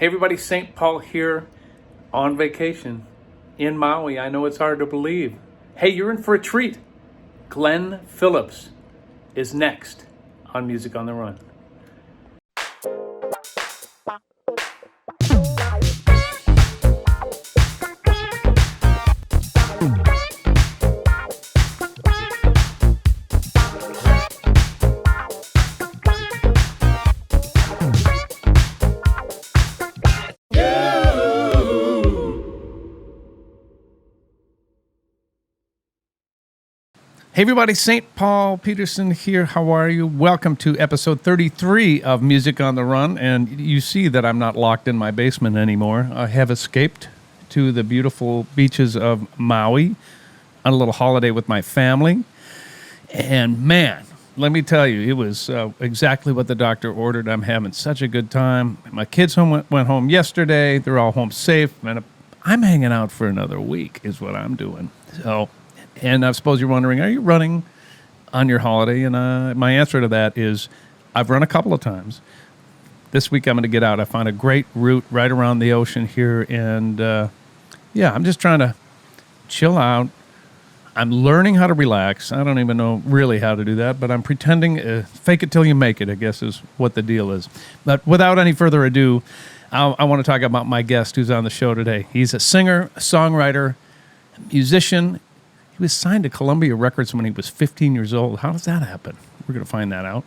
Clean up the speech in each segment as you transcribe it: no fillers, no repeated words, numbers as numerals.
Hey everybody, St. Paul here on vacation in Maui. I know it's hard to believe. Hey, you're in for a treat. Glen Phillips is next on Music on the Run. Hey everybody, St. Paul Peterson here. How are you? Welcome to episode 33 of Music on the Run. And you see that I'm not locked in my basement anymore. I have escaped to the beautiful beaches of Maui on a little holiday with my family. And man, let me tell you, it was exactly what the doctor ordered. I'm having such a good time. My kids went home yesterday. They're all home safe. And I'm hanging out for another week is what I'm doing. And I suppose you're wondering, are you running on your holiday? And my answer to that is I've run a couple of times. This week I'm going to get out. I found a great route right around the ocean here. And, I'm just trying to chill out. I'm learning how to relax. I don't even know really how to do that, but I'm pretending. Fake it till you make it, I guess, is what the deal is. But without any further ado, I want to talk about my guest who's on the show today. He's a singer, songwriter, musician. He was signed to Columbia Records when he was 15 years old. How does that happen? We're going to find that out.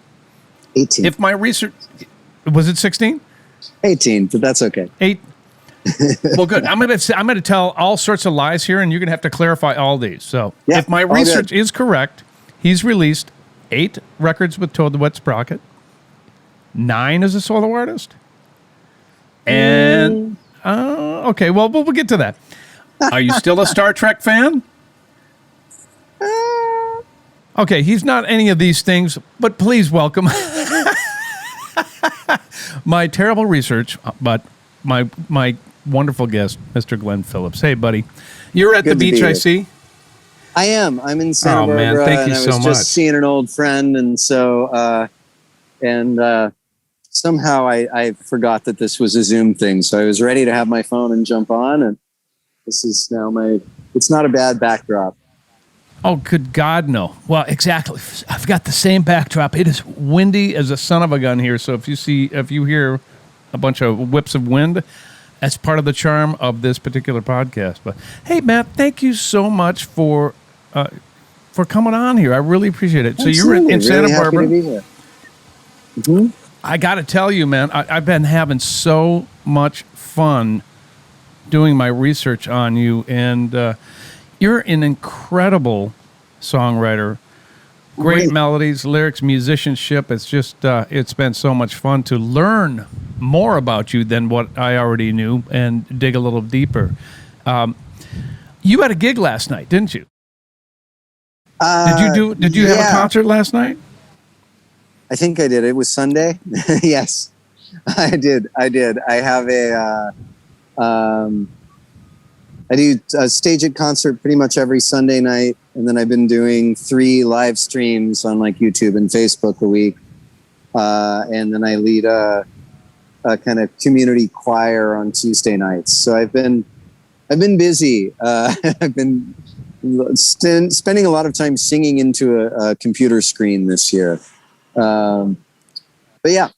18. If my research... Was it 16? 18, but that's okay. 8. Well, good. I'm going to tell all sorts of lies here, and you're going to have to clarify all these. So if my research is correct, he's released 8 records with Toad the Wet Sprocket, 9 as a solo artist, and... okay, well, we'll get to that. Are you still a Star Trek fan? Okay, he's not any of these things, but please welcome my terrible research, but my wonderful guest, Mr. Glen Phillips. Hey, buddy. You're at the beach, I see? I am. I'm in Santa Barbara, man, thank you so much. I was just seeing an old friend, and so, somehow I forgot that this was a Zoom thing, so I was ready to have my phone and jump on, and this is now it's not a bad backdrop. Oh, good God, no. Well, exactly. I've got the same backdrop. It is windy as a son of a gun here. So if you hear a bunch of whips of wind, that's part of the charm of this particular podcast. But hey, Matt, thank you so much for coming on here. I really appreciate it. Absolutely. So you're in Santa Barbara. Happy to be here. Mm-hmm. I got to tell you, man, I've been having so much fun doing my research on you, and you're an incredible songwriter, great melodies, lyrics, musicianship. It's just, it's been so much fun to learn more about you than what I already knew and dig a little deeper. You had a gig last night, didn't you? Did you have a concert last night? I think I did. It was Sunday. Yes, I did. I have I do a stage at concert pretty much every Sunday night, and then I've been doing 3 live streams on like YouTube and Facebook a week, and then I lead a kind of community choir on Tuesday nights. So I've been busy. I've been spending a lot of time singing into a computer screen this year. But yeah,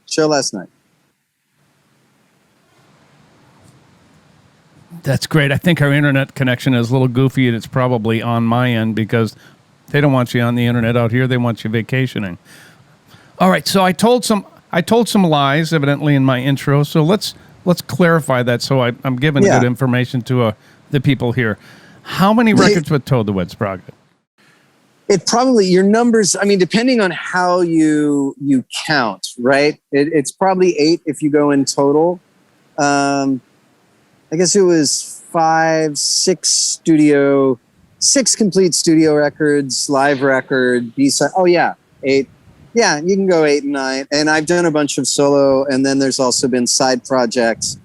show last night. That's great. I think our internet connection is a little goofy, and it's probably on my end because they don't want you on the internet out here. They want you vacationing. All right. So I told some lies, evidently, in my intro. So let's clarify that. So I'm giving good information to the people here. How many records with Toad the Wet Sprocket? It probably, your numbers, I mean, depending on how you count, right? It's probably 8 if you go in total. I guess it was 6 complete studio records, live record, B-side. Oh yeah, 8. Yeah, you can go 8 and 9. And I've done a bunch of solo, and then there's also been side projects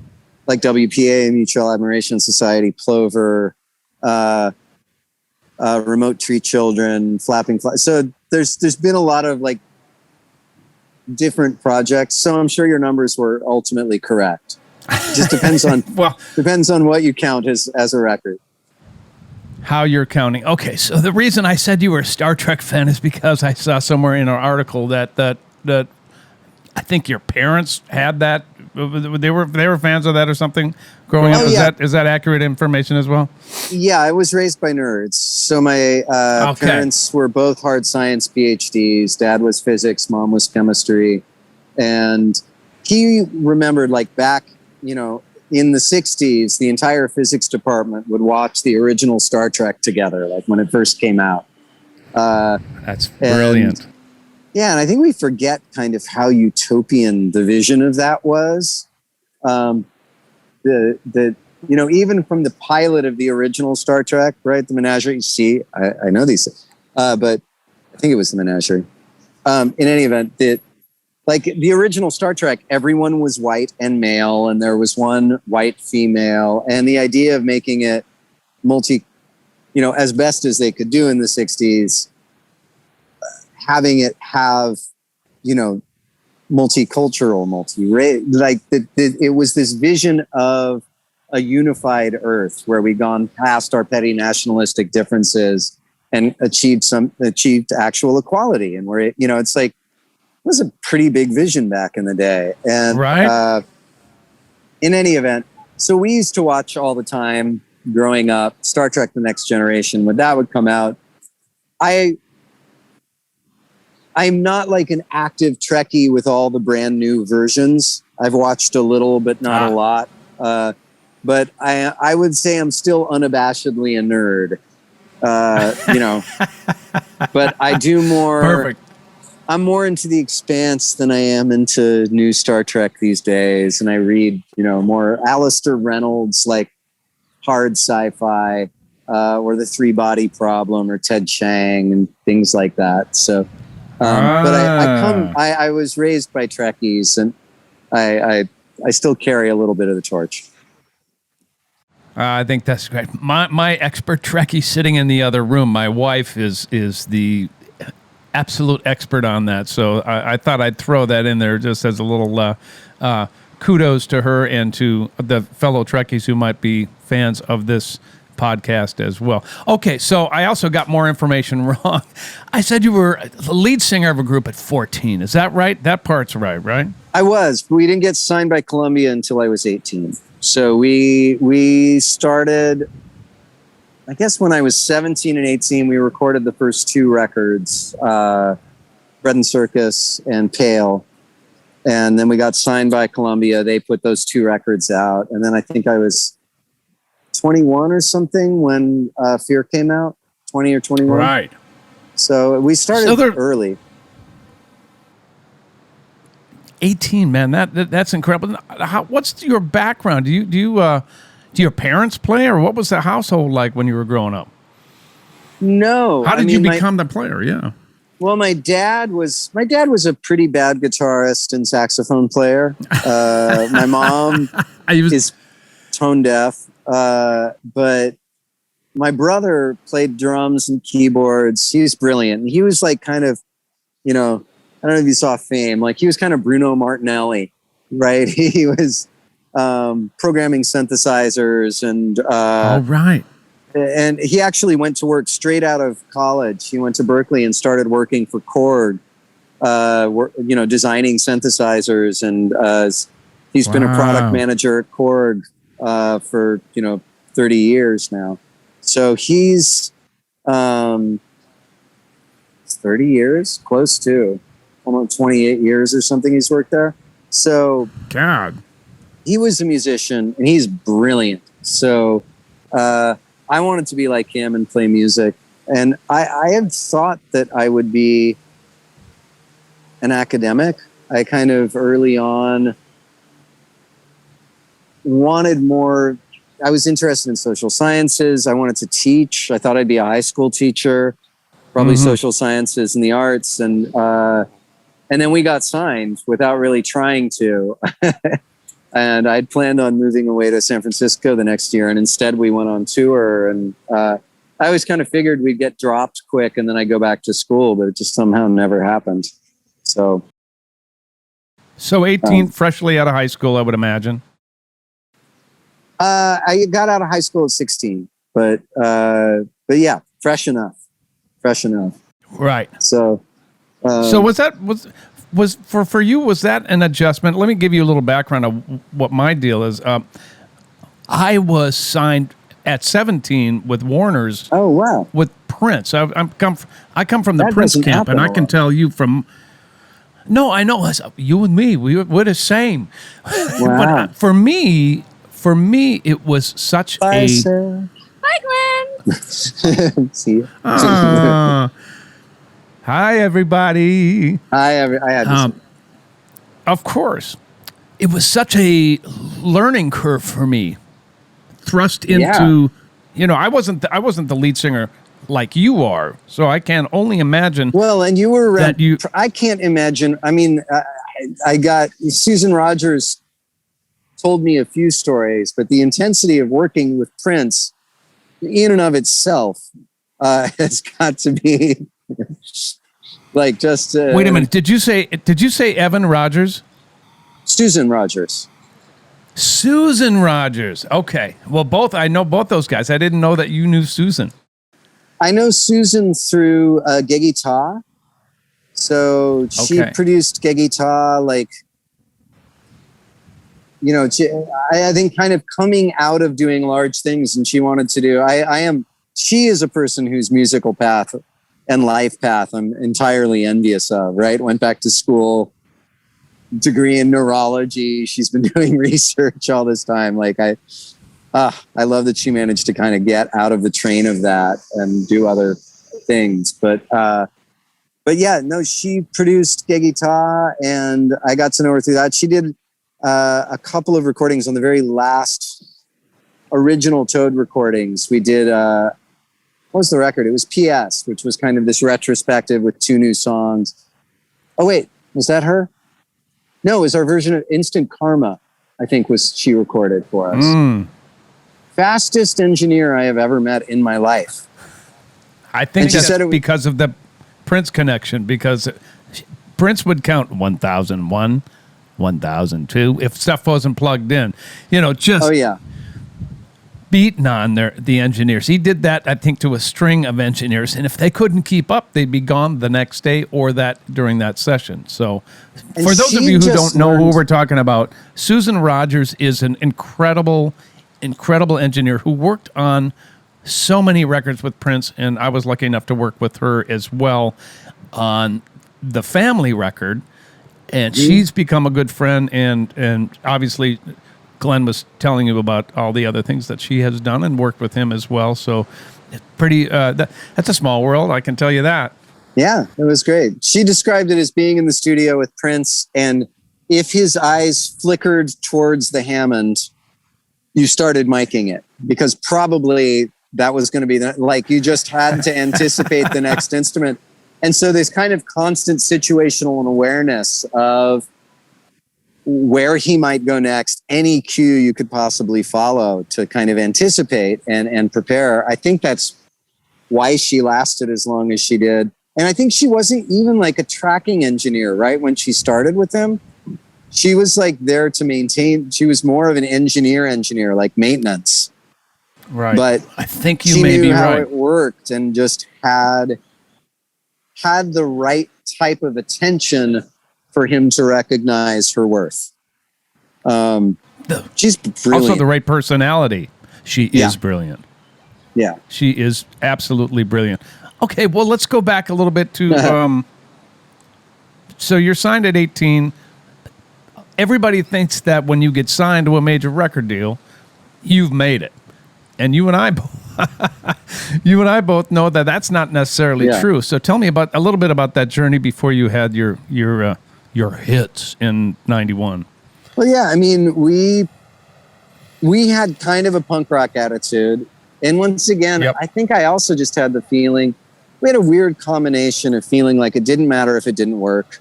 like WPA, Mutual Admiration Society, Plover, Remote Tree Children, Flapping Fly. So there's been a lot of like different projects. So I'm sure your numbers were ultimately correct. Just depends on Well, depends on what you count as a record. how you're counting. Okay, so the reason I said you were a Star Trek fan is because I saw somewhere in an article that I think your parents had that. They were fans of that or something growing up. Is that accurate information as well? Yeah, I was raised by nerds. So my parents were both hard science PhDs. Dad was physics, mom was chemistry. And he remembered, like, back, in the 60s, the entire physics department would watch the original Star Trek together, like when it first came out. That's brilliant. And I think we forget kind of how utopian the vision of that was. Even from the pilot of the original Star Trek, right? The Menagerie. See, I know these things, but I think it was the Menagerie. In any event, like the original Star Trek, everyone was white and male, and there was one white female, and the idea of making it as best as they could do in the 60s, having it have, multicultural, multi-race, it was this vision of a unified Earth where we'd gone past our petty nationalistic differences and achieved actual equality. And where it's like, it was a pretty big vision back in the day. And right. In any event, so we used to watch all the time growing up, Star Trek: The Next Generation. When that would come out, I'm not like an active Trekkie with all the brand new versions. I've watched a little, but not a lot. But I would say I'm still unabashedly a nerd. But I do more. Perfect. I'm more into The Expanse than I am into new Star Trek these days, and I read more Alistair Reynolds, like hard sci-fi, or The Three-Body Problem, or Ted Chiang, and things like that. So. But I was raised by Trekkies, and I still carry a little bit of the torch. I think that's great. My expert Trekkie sitting in the other room, my wife is the absolute expert on that. So I thought I'd throw that in there just as a little kudos to her and to the fellow Trekkies who might be fans of this podcast as well. Okay, so I also got more information wrong. I said you were the lead singer of a group at 14. Is that right? That part's right? I was. We didn't get signed by Columbia until I was 18. So we started, I guess when I was 17 and 18, we recorded the first two records, Bread and Circus and Pale. And then we got signed by Columbia. They put those two records out. And then I think I was 21 or something when Fear came out, 20 or 21. Right. So we started early. 18, man. That's incredible. What's your background? Do your parents play, or what was the household like when you were growing up? No. How did you become the player? Yeah. Well, my dad was a pretty bad guitarist and saxophone player. My mom is tone deaf. But my brother played drums and keyboards. He was brilliant. He was like kind of, I don't know if you saw Fame, like he was kind of Bruno Martinelli, right? He was programming synthesizers and right. And he actually went to work straight out of college. He went to Berkeley and started working for Korg, designing synthesizers, and he's been a product manager at Korg for 30 years now. So he's 30 years, close to almost 28 years or something he's worked there. So God, he was a musician and he's brilliant. So I wanted to be like him and play music. And I had thought that I would be an academic. I kind of early on wanted more. I was interested in social sciences. I wanted to teach. I thought I'd be a high school teacher, probably social sciences and the arts. And then we got signed without really trying to. And I'd planned on moving away to San Francisco the next year. And instead we went on tour. And I always kind of figured we'd get dropped quick and then I'd go back to school, but it just somehow never happened. So 18, freshly out of high school, I would imagine. I got out of high school at 16, but yeah, fresh enough. Right. So, So was for you, was that an adjustment? Let me give you a little background of what my deal is. I was signed at 17 with Warner's. oh wow, With Prince. I come from the that Prince doesn't camp, happen and I a can lot. tell you from. No, I know you and me. We're the same. Wow. But for me, it was such Bye, a. Sarah. Hi, Glenn. See you. Ah. Hi, everybody. I had to say. Of course, it was such a learning curve for me. Thrust into, I wasn't the lead singer like you are, so I can only imagine. Well, and you were. That you- I can't imagine. I mean, I got Susan Rogers told me a few stories, but the intensity of working with Prince, in and of itself, has got to be like just. Wait a minute. Did you say Evan Rogers? Susan Rogers. Susan Rogers. Okay. Well, I know both those guys. I didn't know that you knew Susan. I know Susan through Geggy Ta. So she Okay. produced Geggy Ta, like, I think kind of coming out of doing large things, and she wanted to do, she is a person whose musical path and life path I'm entirely envious of, right? Went back to school, degree in neurology. She's been doing research all this time. Like I love that she managed to kind of get out of the train of that and do other things. But yeah, no, she produced Geggy Ta, and I got to know her through that. She did a couple of recordings on the very last original Toad recordings. We did, what was the record? It was PS, which was kind of this retrospective with 2 new songs. Oh wait, was that her? No, it was our version of Instant Karma, I think she recorded for us. Fastest engineer I have ever met in my life. I think And she that's said it was- because of the Prince connection, because Prince would count 1001, 1002 if stuff wasn't plugged in. Just Oh yeah. beating on the engineers. He did that, I think, to a string of engineers, and if they couldn't keep up, they'd be gone the next day or during that session. So, And for those of she you who just don't know who learned- we're talking about, Susan Rogers is an incredible engineer who worked on so many records with Prince, and I was lucky enough to work with her as well on the Family record, and she's become a good friend, and obviously Glenn was telling you about all the other things that she has done and worked with him as well. So it's pretty, that's a small world, I can tell you that. Yeah, it was great. She described it as being in the studio with Prince, and if his eyes flickered towards the Hammond, you started miking it, because probably that was going to be you just had to anticipate the next instrument. And so there's kind of constant situational awareness of where he might go next, any cue you could possibly follow to kind of anticipate and prepare. I think that's why she lasted as long as she did. And I think she wasn't even like a tracking engineer, right? When she started with them, she was like there to maintain. She was more of an engineer, like maintenance. Right. But I think you she may knew be how right. it worked and just had the right type of attention for him to recognize her worth. She's brilliant. Also the right personality. She is brilliant. Yeah. She is absolutely brilliant. Okay, well, let's go back a little bit to, so you're signed at 18. Everybody thinks that when you get signed to a major record deal, you've made it. And you and I both know that that's not necessarily true. So tell me a little bit about that journey before you had your hits in 91. Well, yeah, I mean, we had kind of a punk rock attitude. And once again, I think I also just had the feeling, we had a weird combination of feeling like it didn't matter if it didn't work.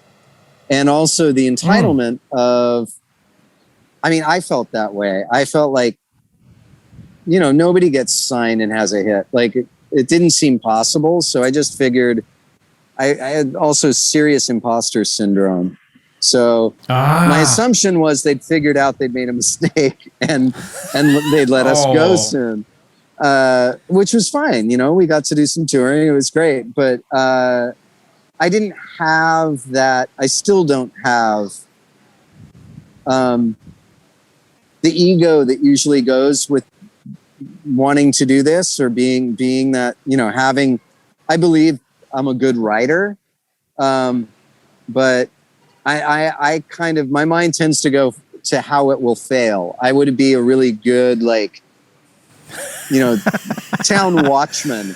And also the entitlement of, I mean, I felt that way. I felt like, nobody gets signed and has a hit. Like it didn't seem possible. So I just figured I had also serious imposter syndrome. So my assumption was they'd figured out they'd made a mistake and they'd let us go soon, which was fine. You know, we got to do some touring. It was great. But I didn't have that. I still don't have the ego that usually goes with wanting to do this, or being that, you know, having, I believe I'm a good writer. But I kind of, my mind tends to go to how it will fail. I would be a really good, like, you know, town watchman,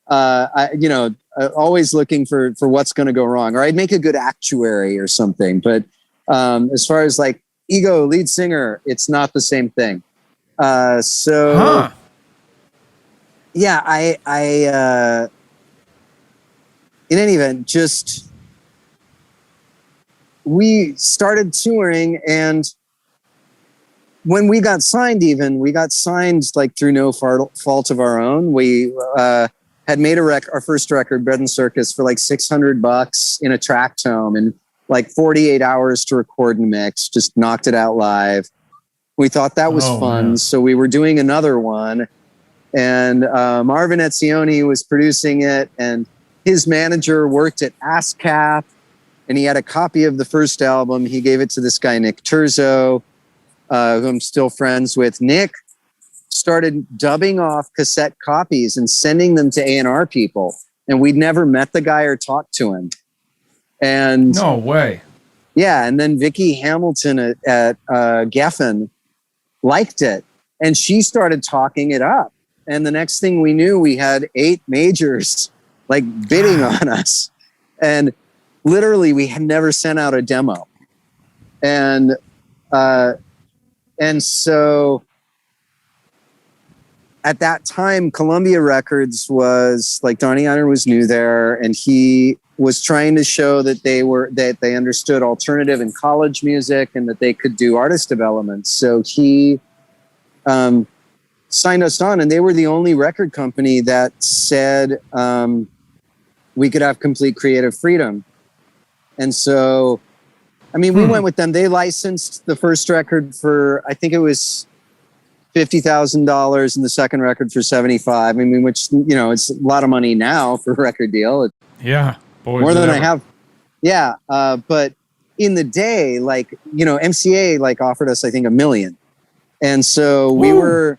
always looking for what's going to go wrong, or I'd make a good actuary or something. But as far as like ego, lead singer, it's not the same thing. Yeah, I in any event, just, we started touring, and when we got signed, we got signed like through no fault of our own. We had made our first record, Bread and Circus, for like $600 in a track tome, and like 48 hours to record and mix. Just knocked it out live. We thought that was fun, man. So we were doing another one, and Marvin Etzioni was producing it, and his manager worked at ASCAP, and he had a copy of the first album. He gave it to this guy, Nick Terzo, who I'm still friends with. Nick started dubbing off cassette copies and sending them to A&R people. And we'd never met the guy or talked to him. And no way. Yeah. And then Vicky Hamilton at Geffen liked it, and she started talking it up. And the next thing we knew, we had 8 majors like bidding on us. And literally, we had never sent out a demo. And so at that time, Columbia Records was like, Donnie Ienner was new there, and he was trying to show that they understood alternative and college music, and that they could do artist development. So he signed us on, and they were the only record company that said we could have complete creative freedom. And so, I mean, we went with them. They licensed the first record for, I think it was $50,000, and the second record for $75,000. I mean, which, you know, it's a lot of money now for a record deal. Yeah. More than I have. Yeah. But in the day, like, you know, MCA like offered us, I think, $1 million. And so we were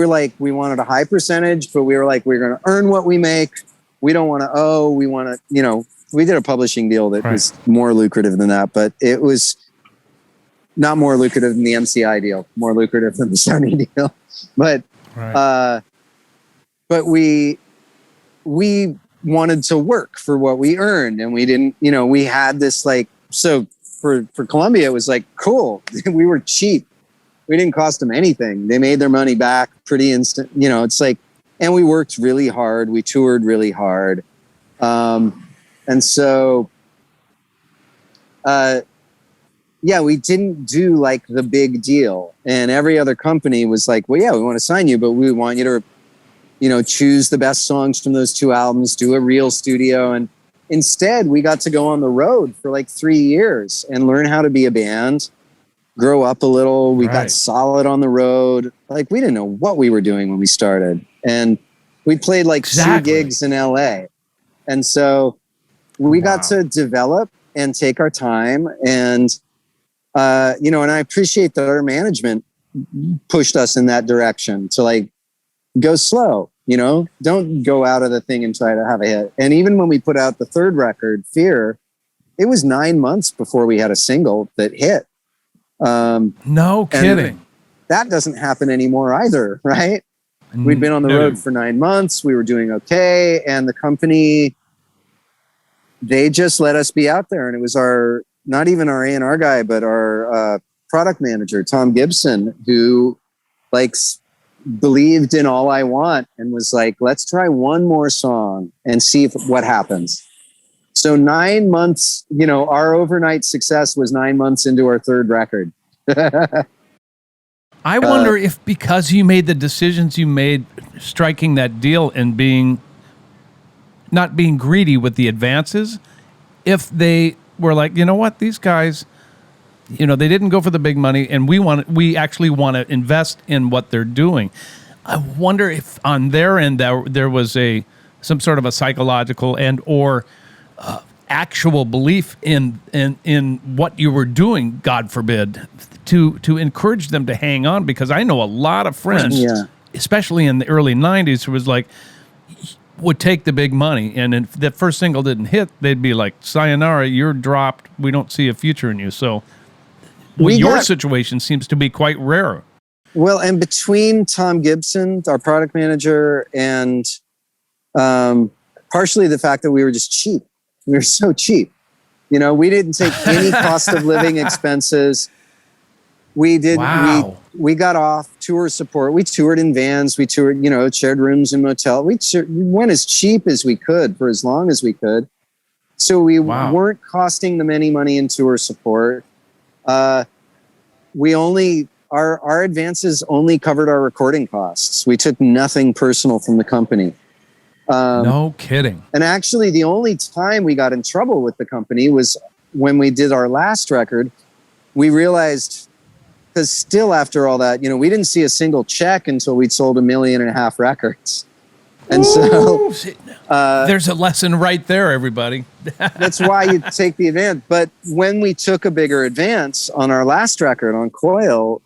like, we wanted a high percentage, but we were like, we're going to earn what we make. We don't want to owe. We want to, you know, we did a publishing deal that was more lucrative than that, but it was not more lucrative than the MCI deal, more lucrative than the Sony deal. But, but we wanted to work for what we earned, and we didn't, you know, we had this like, so for Columbia, it was like, cool. We were cheap. We didn't cost them anything. They made their money back pretty instant. You know, it's like, and we worked really hard. We toured really hard. And so, yeah, we didn't do like the big deal. And every other company was like, well, yeah, we want to sign you, but we want you to, you know, choose the best songs from those 2 albums, do a real studio. And instead, we got to go on the road for like 3 years and learn how to be a band, grow up a little. We got solid on the road. Like, we didn't know what we were doing when we started. And we played like 2 gigs in LA. And so we got to develop and take our time. And, you know, and I appreciate that our management pushed us in that direction to like go slow, you know, don't go out of the thing and try to have a hit. And even when we put out the third record, Fear, it was 9 months before we had a single that hit. No kidding. That doesn't happen anymore either, right? We'd been on the road for 9 months. We were doing okay. And the company, they just let us be out there. And it was not even our A&R guy, but our product manager, Tom Gibson, who like believed in All I Want and was like, let's try one more song and see what happens. So 9 months, you know, our overnight success was 9 months into our third record. I wonder if because you made the decisions you made, striking that deal and not being greedy with the advances, if they were like, you know what, these guys, you know, they didn't go for the big money, and we actually want to invest in what they're doing. I wonder if on their end there was some sort of a psychological and or actual belief in what you were doing, God forbid, to encourage them to hang on, because I know a lot of friends, especially in the early 90s, who was like, would take the big money, and if that first single didn't hit, they'd be like, sayonara, you're dropped, we don't see a future in you. So your situation seems to be quite rare. Well, and between Tom Gibson, our product manager, and partially the fact that we were just cheap. We were so cheap. You know, we didn't take any cost of living expenses. We did. Wow. We got off tour support. We toured in vans. We toured, you know, shared rooms in motel. We went as cheap as we could for as long as we could. So we weren't costing them any money in tour support. Our advances only covered our recording costs. We took nothing personal from the company. No kidding. And actually, the only time we got in trouble with the company was when we did our last record. We realized, because still after all that, you know, we didn't see a single check until we'd sold 1.5 million records. And so there's a lesson right there, everybody. that's why you take the advance. But when we took a bigger advance on our last record on Coil,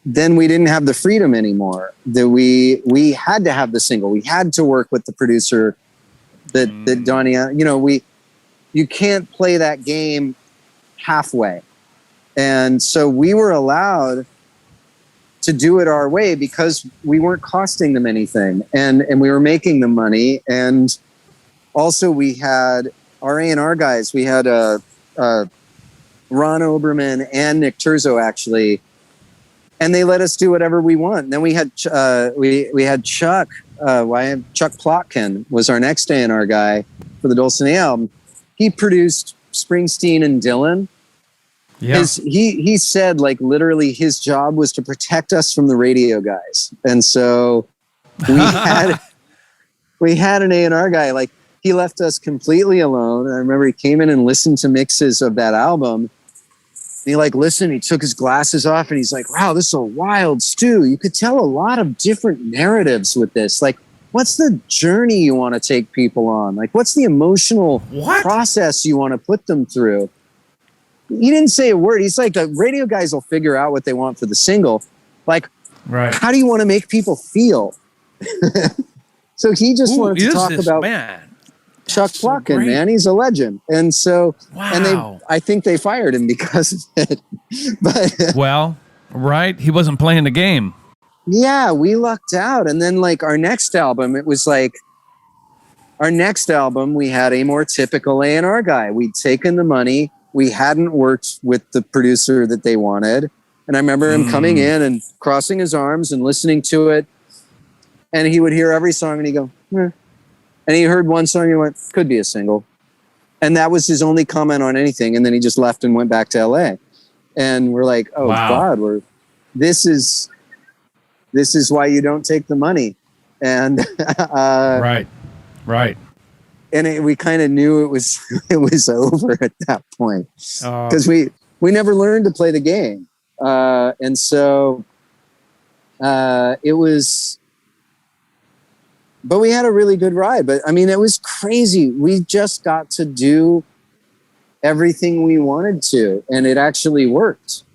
then we didn't have the freedom anymore. That we had to have the single. We had to work with the producer that Donnie, you know, you can't play that game halfway. And so we were allowed to do it our way because we weren't costing them anything, and we were making them money. And also we had our A&R guys. We had Ron Oberman and Nick Terzo, actually, and they let us do whatever we want. And then we had we had Chuck Plotkin was our next A&R guy for the Dulcinea album. He produced Springsteen and Dylan. Yeah. He said, like, literally his job was to protect us from the radio guys. And so we had an A&R guy, like, he left us completely alone. I remember he came in and listened to mixes of that album. And he listened, he took his glasses off, and he's like, wow, this is a wild stew. You could tell a lot of different narratives with this. Like, what's the journey you want to take people on? Like, what's the emotional process you want to put them through? He didn't say a word. He's like, the radio guys will figure out what they want for the single. Like, how do you want to make people feel? So he just wanted to talk about Chuck Plotkin, man. He's a legend. And so, and I think they fired him because of it. But he wasn't playing the game. Yeah, we lucked out. And then, like, our next album, we had a more typical A&R guy. We'd taken the money. We hadn't worked with the producer that they wanted. And I remember him coming in and crossing his arms and listening to it. And he would hear every song and he'd go, eh. And he heard one song and he went, could be a single. And that was his only comment on anything. And then he just left and went back to LA. And we're like, oh God, this is why you don't take the money. And right. And we kind of knew it was over at that point because we never learned to play the game, and so it was. But we had a really good ride. But I mean, it was crazy. We just got to do everything we wanted to, and it actually worked.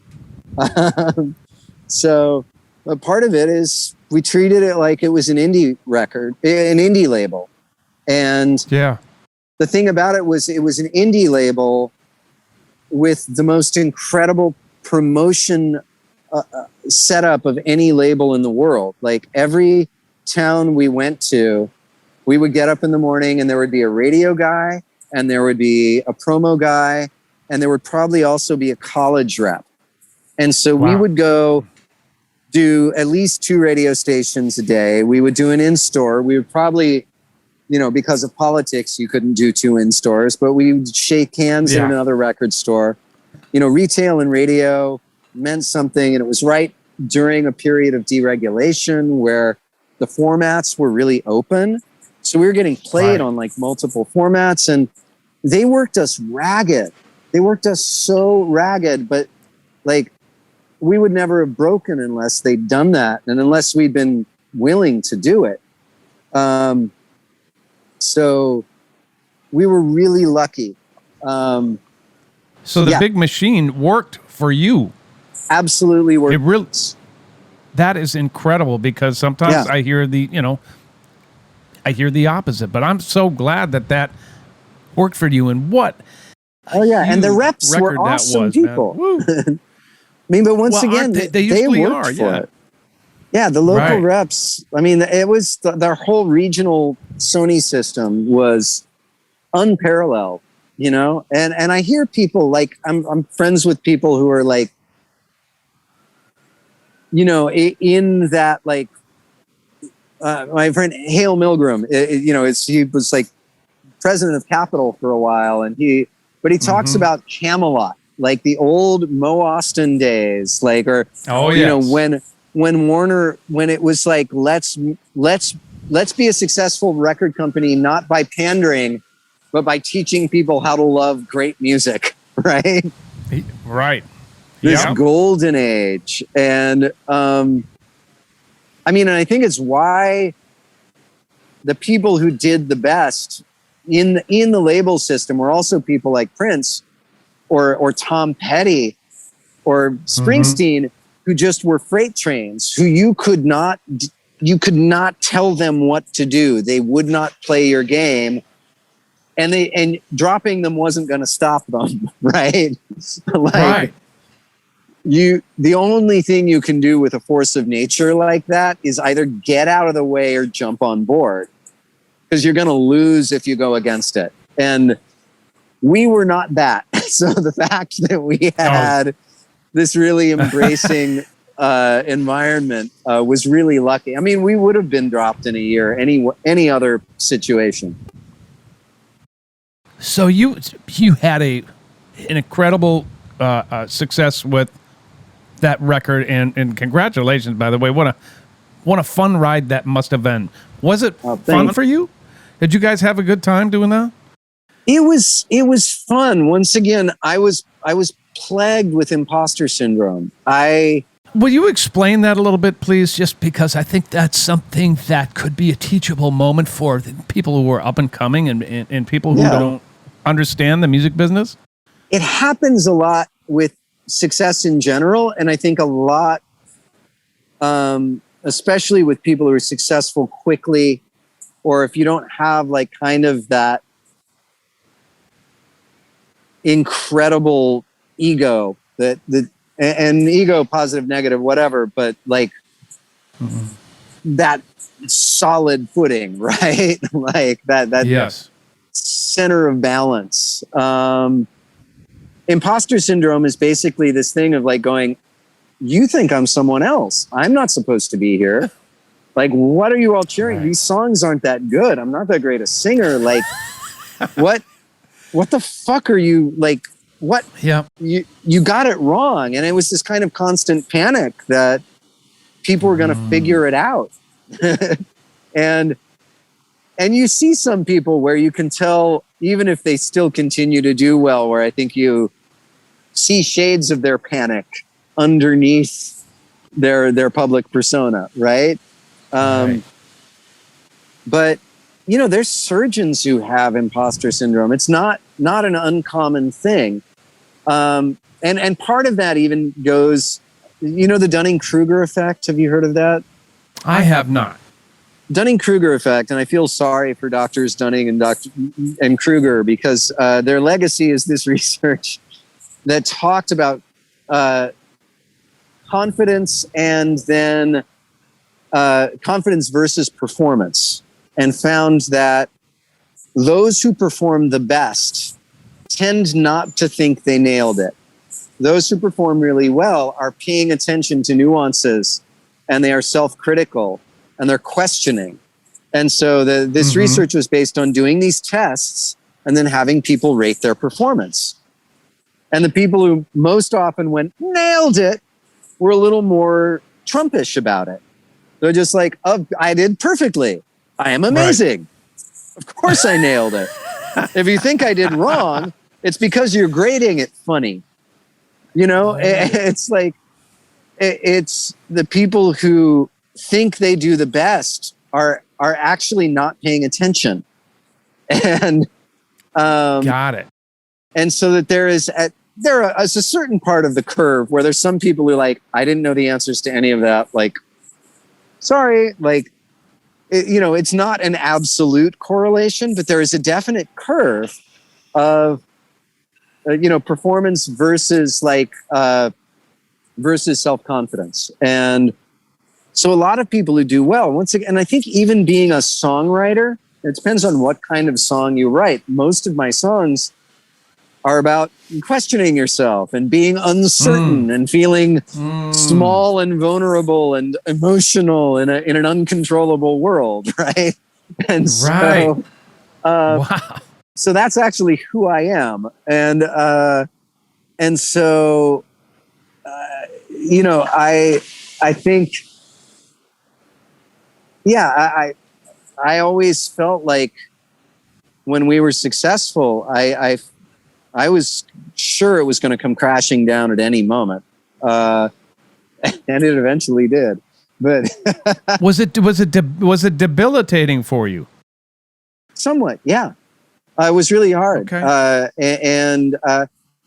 So, but part of it is we treated it like it was an indie record, an indie label. And the thing about it was an indie label with the most incredible promotion setup of any label in the world. Like, every town we went to, we would get up in the morning and there would be a radio guy and there would be a promo guy and there would probably also be a college rep. And so we would go do at least 2 radio stations a day. We would do an in-store. We would probably... You know, because of politics, you couldn't do 2 in-stores, but we would shake hands in another record store. You know, retail and radio meant something, and it was right during a period of deregulation where the formats were really open. So we were getting played on, like, multiple formats, and they worked us ragged. They worked us so ragged, but like we would never have broken unless they'd done that and unless we'd been willing to do it. So we were really lucky. So the big machine worked for you. Absolutely worked. It really, that is incredible, because sometimes I hear I hear the opposite, but I'm so glad that worked for you. And what? Oh yeah. And the reps were awesome people. I mean, but once again, they worked for it. Yeah. The local reps, I mean, it was their whole regional Sony system was unparalleled, you know? And I hear people like, I'm friends with people who are like, you know, in that, like, my friend Hale Milgram, he was like president of Capitol for a while, and he talks about Camelot, like the old Mo Austin days, like, or you know, when Warner, when it was like, let's be a successful record company, not by pandering, but by teaching people how to love great music, right? Right. This golden age. And I mean, and I think it's why the people who did the best in the label system were also people like Prince or Tom Petty or Springsteen, who just were freight trains, who you could not tell them what to do. They would not play your game. And dropping them wasn't going to stop them, right? The only thing you can do with a force of nature like that is either get out of the way or jump on board, because you're going to lose if you go against it. And we were not that. So the fact that we had this really embracing environment was really lucky. I mean, we would have been dropped in a year, any other situation. So you had an incredible success with that record, and congratulations, by the way. What a fun ride that must have been. Was it fun for you? Did you guys have a good time doing that? It was fun. Once again, I was plagued with imposter syndrome. Will you explain that a little bit, please? Just because I think that's something that could be a teachable moment for people who are up and coming and people who don't understand the music business. It happens a lot with success in general, and I think a lot, especially with people who are successful quickly, or if you don't have like kind of that incredible ego and ego, positive, negative, whatever, but like that solid footing, right? Like that center of balance. Imposter syndrome is basically this thing of like going, you think I'm someone else. I'm not supposed to be here. Like, what are you all cheering? Right. These songs aren't that good. I'm not that great a singer. Like, what the fuck are you, like, what? Yeah. You got it wrong. And it was this kind of constant panic that people were going to figure it out. And you see some people where you can tell, even if they still continue to do well, where I think you see shades of their panic underneath their public persona, right? Right. But, you know, there's surgeons who have imposter syndrome. It's not an uncommon thing. And part of that even goes, you know, the Dunning-Kruger effect. Have you heard of that? I have not. Dunning-Kruger effect, and I feel sorry for Doctors Dunning and Kruger, because their legacy is this research that talked about confidence and then confidence versus performance, and found that those who perform the best tend not to think they nailed it. Those who perform really well are paying attention to nuances, and they are self-critical, and they're questioning. And so this research was based on doing these tests and then having people rate their performance. And the people who most often went, nailed it, were a little more Trumpish about it. They're just like, oh, I did perfectly. I am amazing. Right. Of course I nailed it. if you think I did wrong, it's because you're grading it funny. It's like, it's the people who think they do the best are actually not paying attention. And got it. And so that there is a certain part of the curve where there's some people who are like, I didn't know the answers to any of that. Like, sorry, like, it's not an absolute correlation, but there is a definite curve of, performance versus versus self-confidence. And so a lot of people who do well, once again, and I think even being a songwriter, it depends on what kind of song you write. Most of my songs are about questioning yourself and being uncertain and feeling small and vulnerable and emotional in an uncontrollable world, right? And so, wow. So that's actually who I am, and so, I think, yeah, I always felt like when we were successful, I was sure it was going to come crashing down at any moment, and it eventually did. But was it debilitating for you? Somewhat, yeah. It was really hard. Okay. And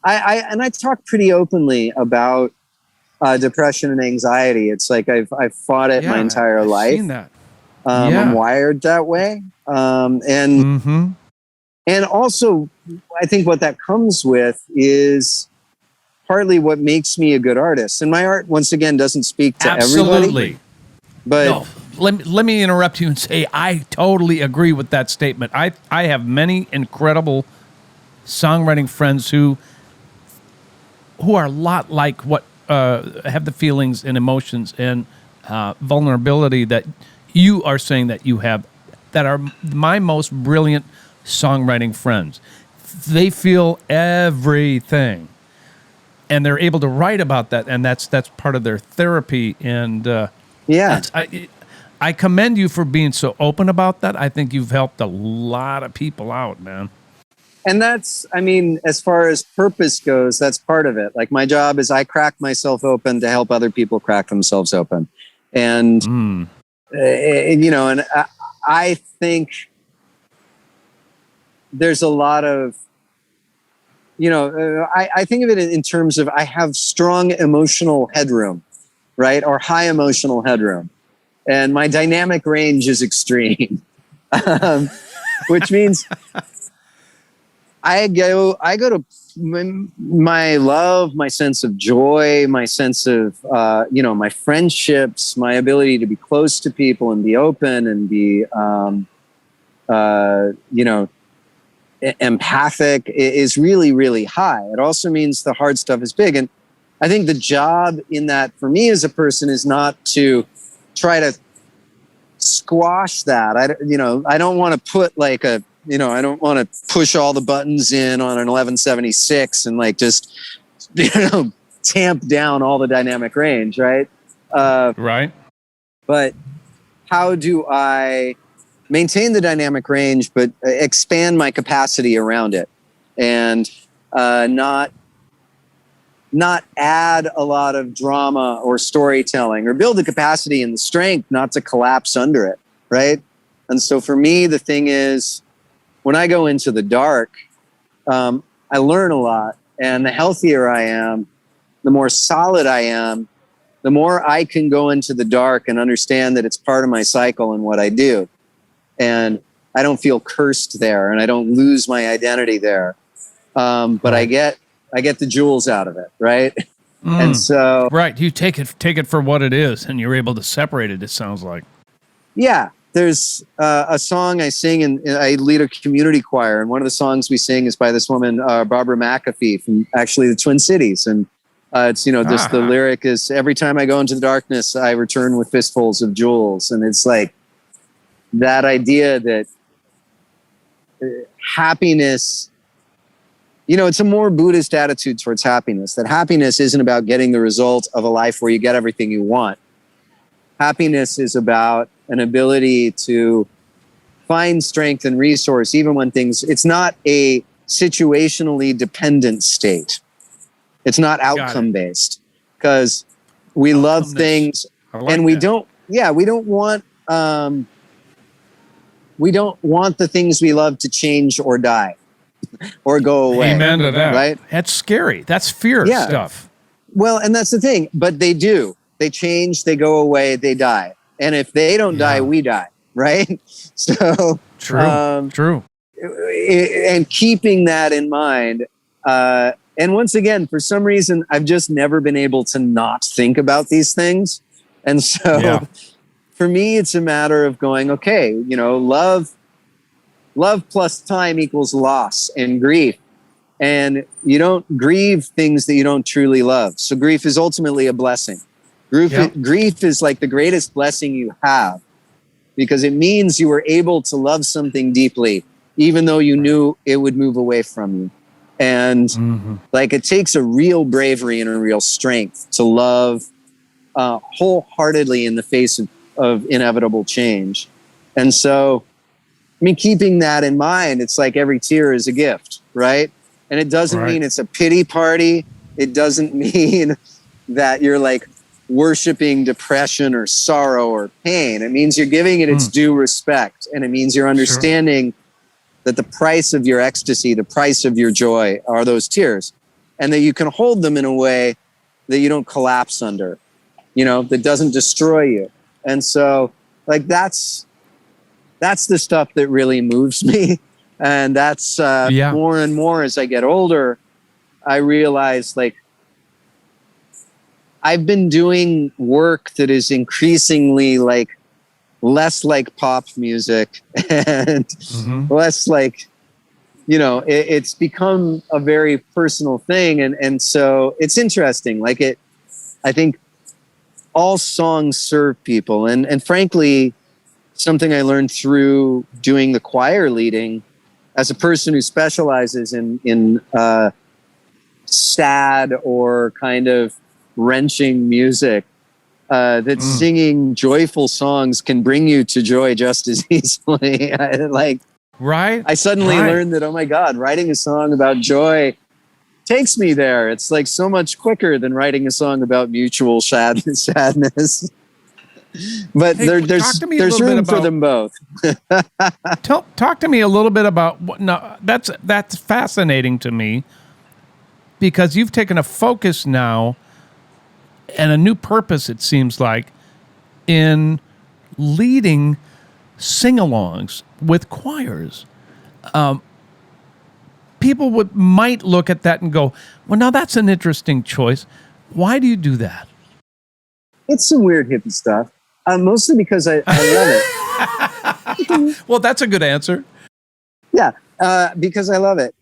I talk pretty openly about depression and anxiety. It's like I've fought it my entire life. Seen that. I'm wired that way. And also, I think what that comes with is partly what makes me a good artist. And my art, once again, doesn't speak to everybody. But no, let me interrupt you and say I totally agree with that statement. I have many incredible songwriting friends who are a lot like what have the feelings and emotions and vulnerability that you are saying that you have, that are my most brilliant songwriting friends. They feel everything, and they're able to write about that, and that's part of their therapy. And I commend you for being so open about that. I think you've helped a lot of people out, man. And that's, I mean, as far as purpose goes, that's part of it. Like, my job is I crack myself open to help other people crack themselves open. And, and I think there's a lot of, I think of it in terms of I have strong emotional headroom, right? Or high emotional headroom. And my dynamic range is extreme, which means I go to my love, my sense of joy, my sense of, my friendships, my ability to be close to people and be open and be, empathic is really, really high. It also means the hard stuff is big. And I think the job in that for me as a person is not to try to squash that. I don't want to put like I don't want to push all the buttons in on an 1176 and like just, tamp down all the dynamic range. Right. Right. But how do I maintain the dynamic range, but expand my capacity around it, and not add a lot of drama or storytelling, or build the capacity and the strength not to collapse under it, right? And so for me, the thing is, when I go into the dark, I learn a lot, and the healthier I am, the more solid I am, the more I can go into the dark and understand that it's part of my cycle and what I do. And I don't feel cursed there, and I don't lose my identity there. But I get the jewels out of it, right? And so, right, you take it for what it is, and you're able to separate it. It sounds like, yeah. There's a song I sing, and I lead a community choir, and one of the songs we sing is by this woman, Barbara McAfee, from actually the Twin Cities, and it's just the lyric is, every time I go into the darkness, I return with fistfuls of jewels, and it's like that idea that happiness. It's a more Buddhist attitude towards happiness, that happiness isn't about getting the result of a life where you get everything you want. Happiness is about an ability to find strength and resource even when it's not a situationally dependent state. It's not outcome based, because we love things and we don't want the things we love to change or die or go away. Amen to that. Right? That's scary. That's fear stuff. Well, and that's the thing, but they do. They change, they go away, they die. And if they don't die, we die, right? So true. And keeping that in mind, and once again, for some reason, I've just never been able to not think about these things. And so for me, it's a matter of going, okay, love plus time equals loss and grief. And you don't grieve things that you don't truly love. So grief is ultimately a blessing. Grief is like the greatest blessing you have, because it means you were able to love something deeply, even though you knew it would move away from you. And like, it takes a real bravery and a real strength to love wholeheartedly in the face of inevitable change. And so, I mean, keeping that in mind, it's like every tear is a gift, right? And it doesn't mean it's a pity party. It doesn't mean that you're like worshiping depression or sorrow or pain. It means you're giving it its due respect. And it means you're understanding that the price of your ecstasy, the price of your joy are those tears. And that you can hold them in a way that you don't collapse under, that doesn't destroy you. And so, like, that's the stuff that really moves me. And that's more and more as I get older, I realize, like, I've been doing work that is increasingly like less like pop music and less like, it's become a very personal thing. And so it's interesting. Like, I think all songs serve people. And frankly, something I learned through doing the choir leading as a person who specializes in sad or kind of wrenching music, that singing joyful songs can bring you to joy just as easily. I suddenly learned that, oh my God, writing a song about joy takes me there. It's like so much quicker than writing a song about mutual sadness. But there's room for them both. Talk to me a little bit about that's fascinating to me, because you've taken a focus now and a new purpose, it seems like, in leading sing-alongs with choirs. People might look at that and go, well, now that's an interesting choice. Why do you do that? It's some weird hippie stuff. Mostly because I love it. Well, that's a good answer. Yeah, because I love it.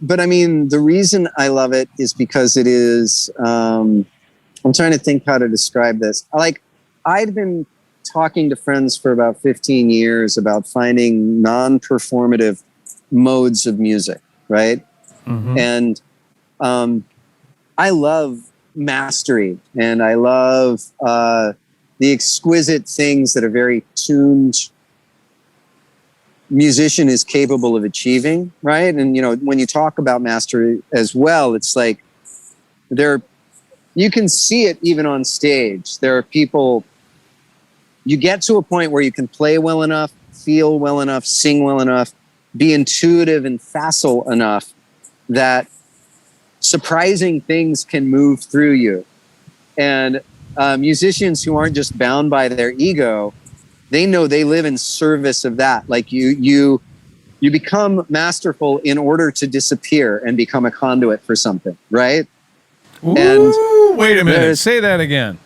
But I mean, the reason I love it is because it is, I'm trying to think how to describe this. I'd been talking to friends for about 15 years about finding non-performative modes of music, right? And I love mastery, and I love the exquisite things that a very tuned musician is capable of achieving, right? And when you talk about mastery as well, it's like you can see it even on stage. There are people, you get to a point where you can play well enough, feel well enough, sing well enough, be intuitive and facile enough that surprising things can move through you. And musicians who aren't just bound by their ego, they know they live in service of that. Like you become masterful in order to disappear and become a conduit for something, right? Ooh, and wait a minute, say that again.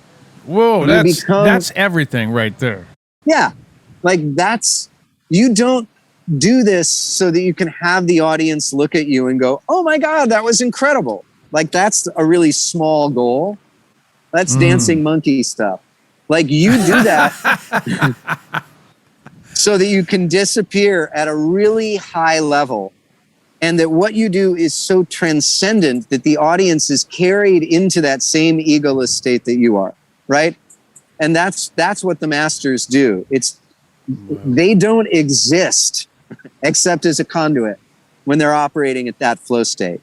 Whoa, that's everything right there. Yeah, like you don't do this so that you can have the audience look at you and go, oh my God, that was incredible. Like, that's a really small goal. That's dancing monkey stuff. Like, you do that so that you can disappear at a really high level, and that what you do is so transcendent that the audience is carried into that same egoless state that you are, right? And that's what the masters do. they don't exist except as a conduit when they're operating at that flow state.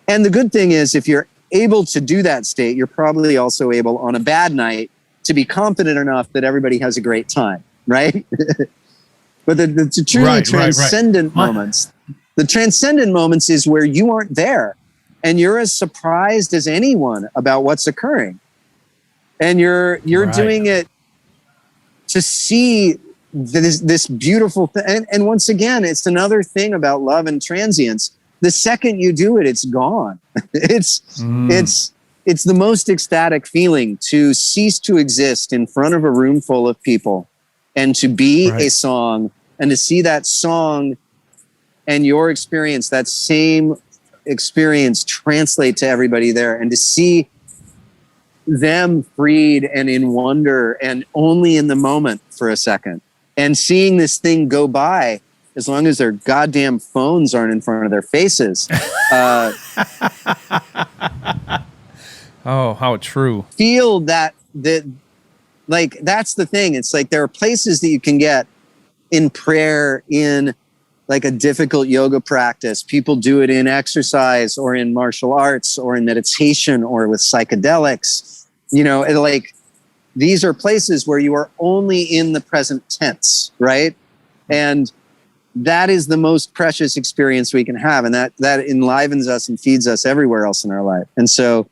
And the good thing is, if you're able to do that state, you're probably also able on a bad night to be confident enough that everybody has a great time, right? But the truly transcendent moments, the transcendent moments is where you aren't there and you're as surprised as anyone about what's occurring. And you're doing it to see this beautiful thing. And once again, it's another thing about love and transience. The second you do it, it's gone. It's the most ecstatic feeling to cease to exist in front of a room full of people and to be a song and to see that song and your experience, that same experience translate to everybody there, and to see them freed and in wonder and only in the moment for a second, and seeing this thing go by as long as their goddamn phones aren't in front of their faces. Oh, how true. Feel that like, that's the thing. It's like there are places that you can get in prayer, in like a difficult yoga practice. People do it in exercise or in martial arts or in meditation or with psychedelics. You know, like, these are places where you are only in the present tense, right? And that is the most precious experience we can have. And that enlivens us and feeds us everywhere else in our life. And so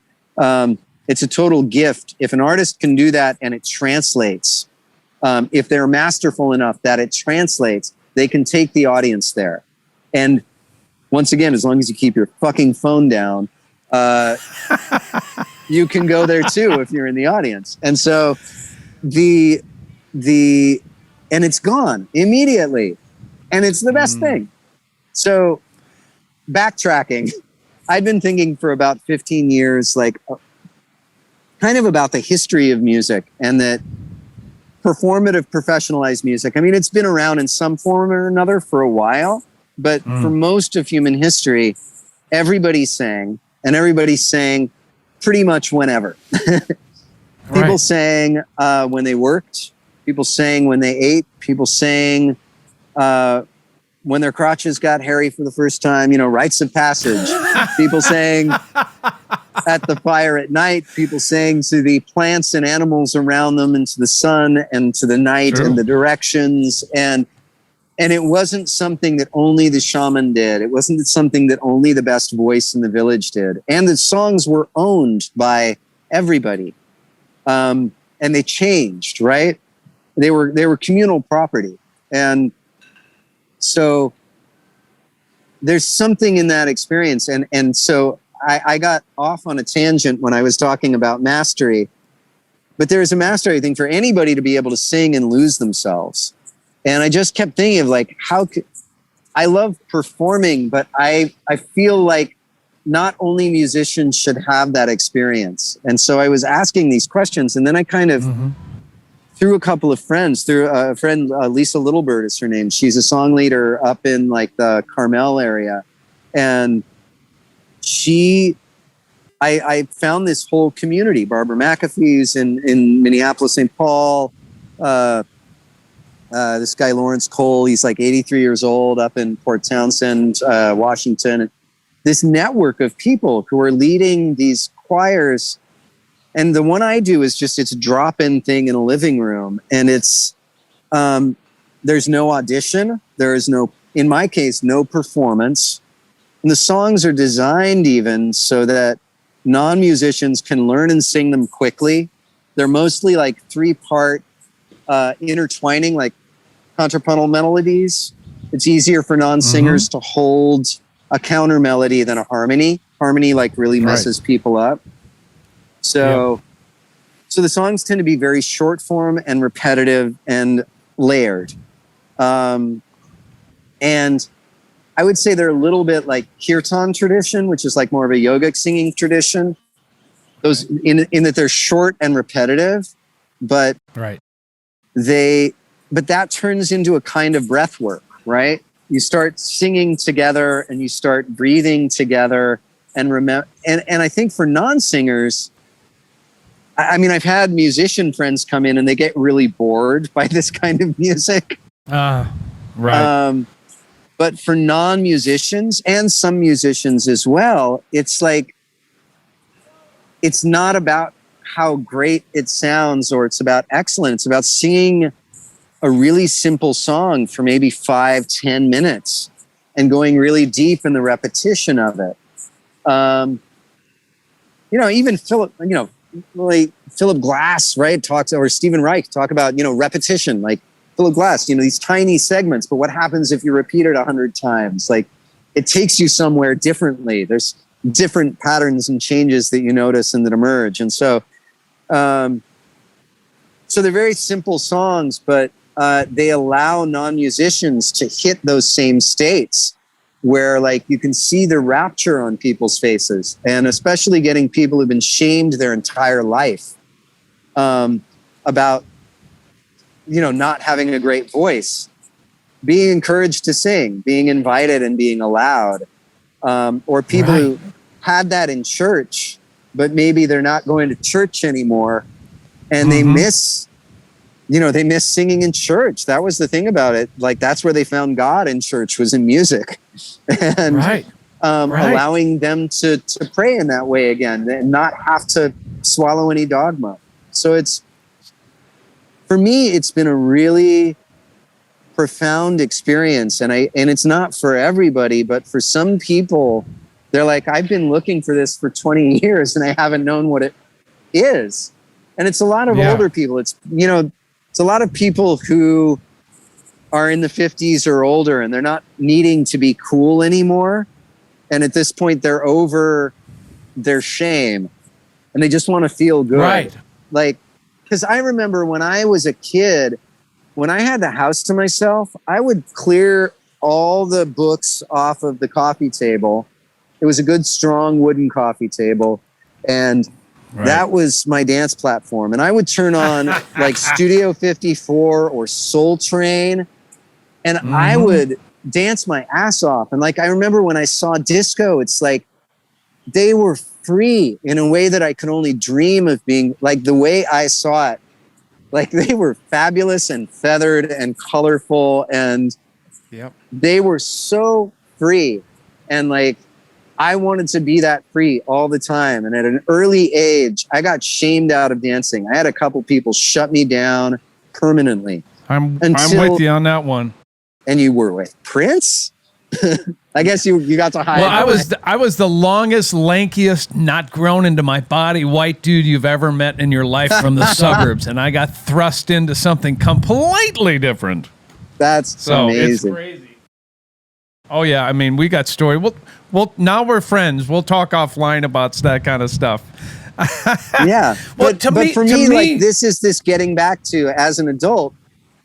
it's a total gift. If an artist can do that and it translates, if they're masterful enough that it translates, they can take the audience there. And once again, as long as you keep your fucking phone down, you can go there too if you're in the audience. And so and it's gone immediately. And it's the best thing. So backtracking, I've been thinking for about 15 years, like kind of about the history of music, and that performative professionalized music. I mean, it's been around in some form or another for a while, but for most of human history, everybody sang, and everybody sang pretty much whenever. People sang when they worked. People sang when they ate. People sang when their crotches got hairy for the first time, you know, rites of passage. People sang at the fire at night. People sang to the plants and animals around them, and to the sun and to the night and the directions. And it wasn't something that only the shaman did. It wasn't something that only the best voice in the village did. And the songs were owned by everybody. And they changed, right? They were communal property. And so there's something in that experience. And so I got off on a tangent when I was talking about mastery, but there's a mastery thing for anybody to be able to sing and lose themselves. And I just kept thinking of like, I love performing, but I feel like not only musicians should have that experience. And so I was asking these questions, and then I kind of, through a couple of friends, through a friend, Lisa Littlebird is her name. She's a song leader up in like the Carmel area. And I found this whole community, Barbara McAfee's in Minneapolis, St. Paul, this guy, Lawrence Cole, he's like 83 years old up in Port Townsend, Washington. This network of people who are leading these choirs. And the one I do is just, it's a drop-in thing in a living room. And it's, there's no audition. There is no, in my case, no performance. And the songs are designed even so that non-musicians can learn and sing them quickly. They're mostly like 3-part intertwining, like contrapuntal melodies. It's easier for non-singers to hold a counter melody than a harmony. Harmony like really messes people up. So the songs tend to be very short form and repetitive and layered. And I would say they're a little bit like kirtan tradition, which is like more of a yogic singing tradition. Those in that they're short and repetitive, but that turns into a kind of breath work, right? You start singing together and you start breathing together and remember. And I think for non-singers, I mean, I've had musician friends come in and they get really bored by this kind of music. Right. But for non-musicians and some musicians as well, it's like, it's not about how great it sounds or it's about excellence. It's about singing a really simple song for maybe 5-10 minutes and going really deep in the repetition of it. Even Philip, like Philip Glass, right, talks, or Stephen Reich talk about, repetition, like Philip Glass, these tiny segments, but what happens if you repeat it 100 times? Like, it takes you somewhere differently. There's different patterns and changes that you notice and that emerge. And so they're very simple songs, but they allow non-musicians to hit those same states where, like, you can see the rapture on people's faces, and especially getting people who've been shamed their entire life about, not having a great voice, being encouraged to sing, being invited and being allowed, or people who had that in church, but maybe they're not going to church anymore, and they miss singing in church. That was the thing about it. Like, that's where they found God in church, was in music. And allowing them to pray in that way again and not have to swallow any dogma. So for me, it's been a really profound experience. And it's not for everybody, but for some people, they're like, I've been looking for this for 20 years and I haven't known what it is. And it's a lot of older people. It's a lot of people who are in the 50s or older, and they're not needing to be cool anymore. And at this point, they're over their shame and they just want to feel good. Right. Like, because I remember when I was a kid, when I had the house to myself, I would clear all the books off of the coffee table. It was a good, strong wooden coffee table. And that was my dance platform. And I would turn on like Studio 54 or Soul Train, and I would dance my ass off. And like, I remember when I saw disco, it's like they were free in a way that I could only dream of being, like the way I saw it. Like, they were fabulous and feathered and colorful, and they were so free. And like, I wanted to be that free all the time. And at an early age, I got shamed out of dancing. I had a couple people shut me down permanently. I'm with you on that one. And you were with Prince? I guess you got to hide. Well, I was the longest, lankiest, not grown into my body white dude you've ever met in your life from the suburbs, and I got thrust into something completely different. That's amazing. It's crazy. Oh yeah, I mean, we got story. Well, now we're friends. We'll talk offline about that kind of stuff. Yeah, but for me, like, this is getting back to, as an adult,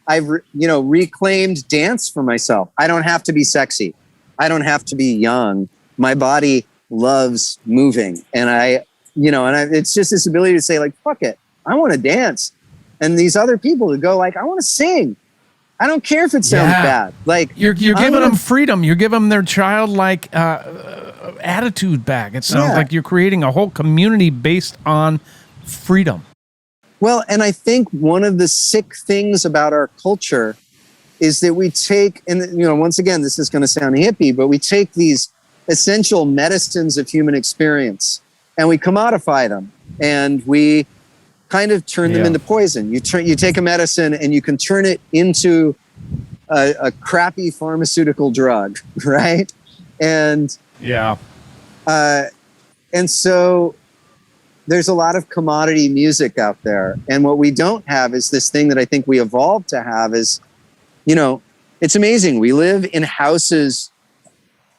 I've reclaimed dance for myself. I don't have to be sexy. I don't have to be young. My body loves moving, and it's just this ability to say, like, fuck it, I want to dance. And these other people who go, like, I want to sing. I don't care if it sounds bad. Like, you're giving them freedom. You're giving them their childlike attitude back. It sounds like you're creating a whole community based on freedom. Well, and I think one of the sick things about our culture is that we take, and once again, this is going to sound hippie, but we take these essential medicines of human experience and we commodify them, and we kind of turn them into poison. You take a medicine and you can turn it into a crappy pharmaceutical drug, right? And so there's a lot of commodity music out there. And what we don't have is this thing that I think we evolved to have is, it's amazing. We live in houses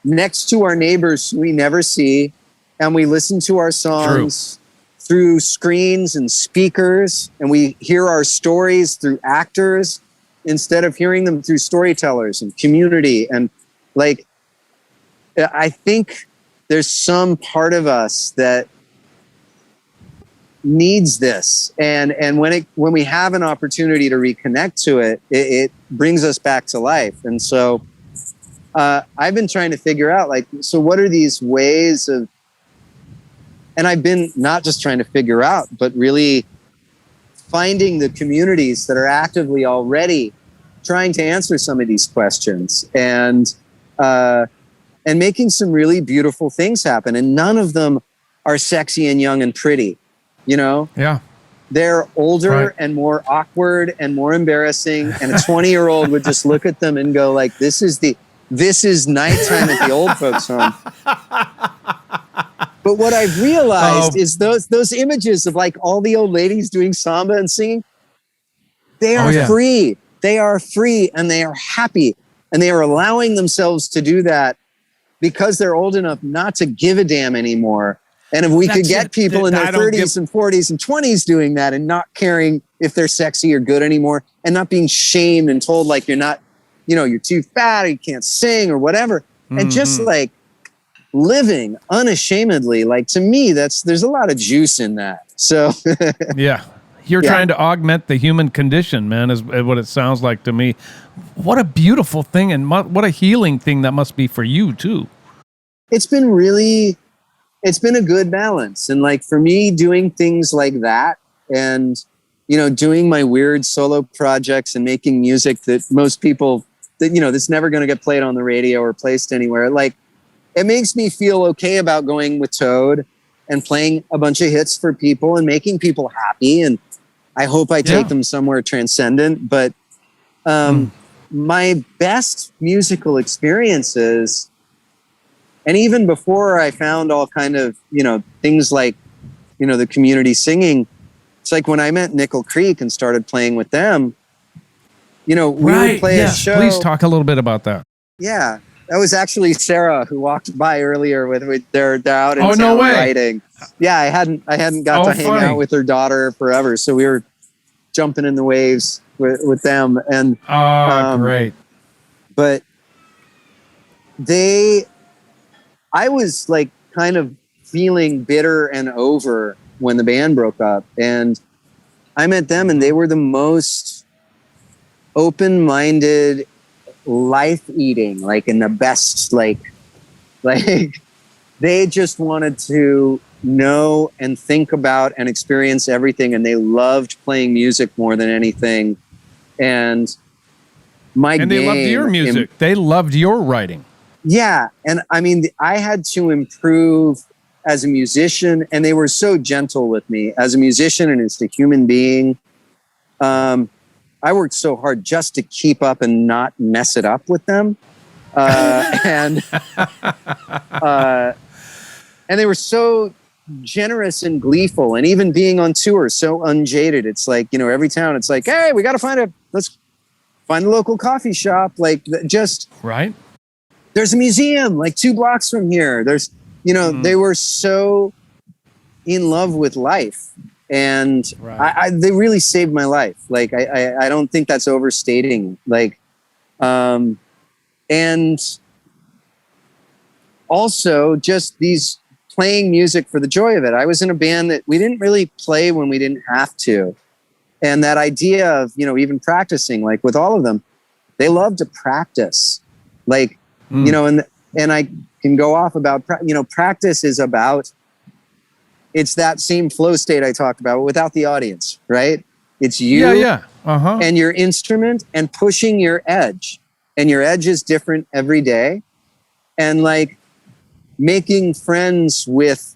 next to our neighbors who we never see, and we listen to our songs through screens and speakers, and we hear our stories through actors instead of hearing them through storytellers and community. And like, I think there's some part of us that needs this, and when we have an opportunity to reconnect to it, it brings us back to life. And so I've been trying to figure out, like, so what are these ways of, And I've been not just trying to figure out, but really finding the communities that are actively already trying to answer some of these questions and making some really beautiful things happen. And none of them are sexy and young and pretty, you know? Yeah. They're older Right. and more awkward and more embarrassing. And a 20-year-old would just look at them and go like, this is nighttime at the old folks home. But what I've realized is those images of like all the old ladies doing samba and singing, they are free. They are free and they are happy. And they are allowing themselves to do that because they're old enough not to give a damn anymore. And if we could get people in their 30s and 40s and 20s doing that and not caring if they're sexy or good anymore and not being shamed and told like you're not, you know, you're too fat or you can't sing or whatever. And just like living unashamedly, like to me, there's a lot of juice in that. So yeah. You're trying to augment the human condition, man, is what it sounds like to me. What a beautiful thing and what a healing thing that must be for you too. It's been a good balance. And like for me, doing things like that and, you know, doing my weird solo projects and making music that most people, that, you know, that's never going to get played on the radio or placed anywhere. Like it makes me feel okay about going with Toad and playing a bunch of hits for people and making people happy. And I hope I take them somewhere transcendent. But my best musical experiences, and even before I found all kind of, you know, things like, you know, the community singing, it's like when I met Nickel Creek and started playing with them, you know, we would play a show. Please talk a little bit about that. Yeah. That was actually Sarah who walked by earlier with they're out in town writing. Yeah, I hadn't got to hang out with her daughter forever. So we were jumping in the waves with them. And great. But I was like kind of feeling bitter and over when the band broke up. And I met them and they were the most open-minded, life-eating, like in the best, like they just wanted to know and think about and experience everything. And they loved playing music more than anything. And they loved your music. They loved your writing. Yeah. And I mean, I had to improve as a musician, and they were so gentle with me as a musician and as a human being. I worked so hard just to keep up and not mess it up with them. And they were so generous and gleeful, and even being on tour, so unjaded. It's like, you know, every town it's like, hey, we got to let's find a local coffee shop. Like just right. There's a museum like 2 blocks from here. There's, you know, they were so in love with life. And they really saved my life. Like, I don't think that's overstating. Like, and also just these playing music for the joy of it. I was in a band that we didn't really play when we didn't have to. And that idea of, you know, even practicing, like with all of them, they love to practice. Like, you know, and I can go off about, you know, practice is about, it's that same flow state I talked about without the audience, right? It's you and your instrument and pushing your edge. And your edge is different every day. And like making friends with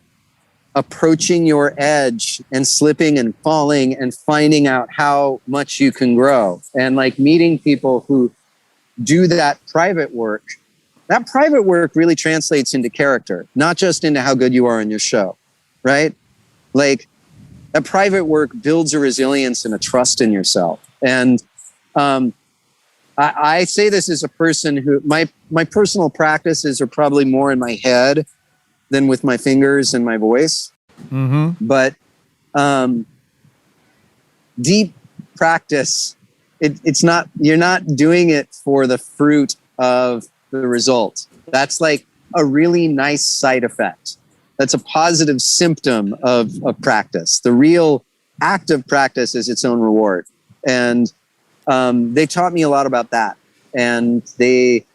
approaching your edge and slipping and falling and finding out how much you can grow. And like meeting people who do that private work. That private work really translates into character, not just into how good you are in your show, right? Like that private work builds a resilience and a trust in yourself. And I say this as a person who, my personal practices are probably more in my head than with my fingers and my voice. But deep practice, it's not, you're not doing it for the fruit of the result. That's like a really nice side effect. That's a positive symptom of practice. The real act of practice is its own reward. And they taught me a lot about that. And they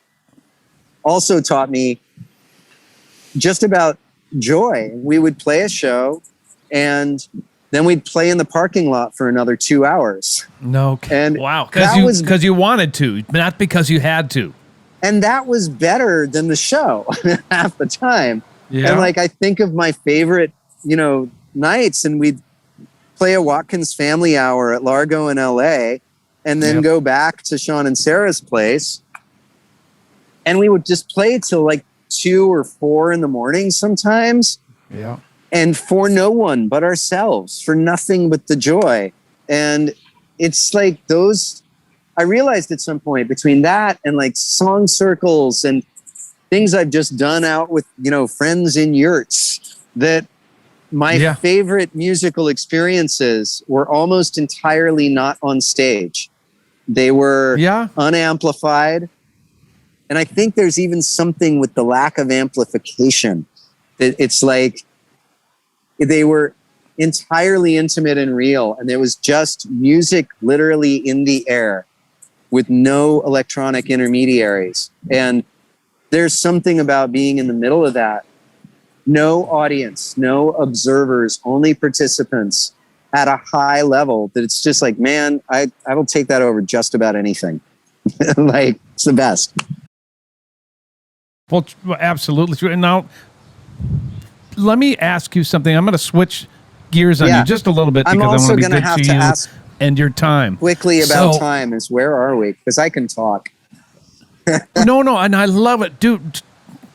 also taught me just about joy. We would play a show, and then we'd play in the parking lot for another 2 hours. No. And wow. that was Because you wanted to, not because you had to. And that was better than the show half the time. Yeah. And like, I think of my favorite, nights, and we'd play a Watkins Family Hour at Largo in LA, and then go back to Sean and Sarah's place. And we would just play till like 2 or 4 in the morning sometimes. Yeah. And for no one but ourselves, for nothing but the joy. And it's like I realized at some point between that and like song circles and things I've just done out with, friends in yurts, that my favorite musical experiences were almost entirely not on stage. They were unamplified. And I think there's even something with the lack of amplification that it's like they were entirely intimate and real. And there was just music literally in the air with no electronic intermediaries. And there's something about being in the middle of that. No audience, no observers, only participants at a high level, that it's just like, man, I will take that over just about anything. Like, it's the best. Well, absolutely true. And now, let me ask you something. I'm going to switch gears on you just a little bit, because I want to be good to you ask and your time. Quickly about time is, where are we? Because I can talk. No, and I love it. Dude,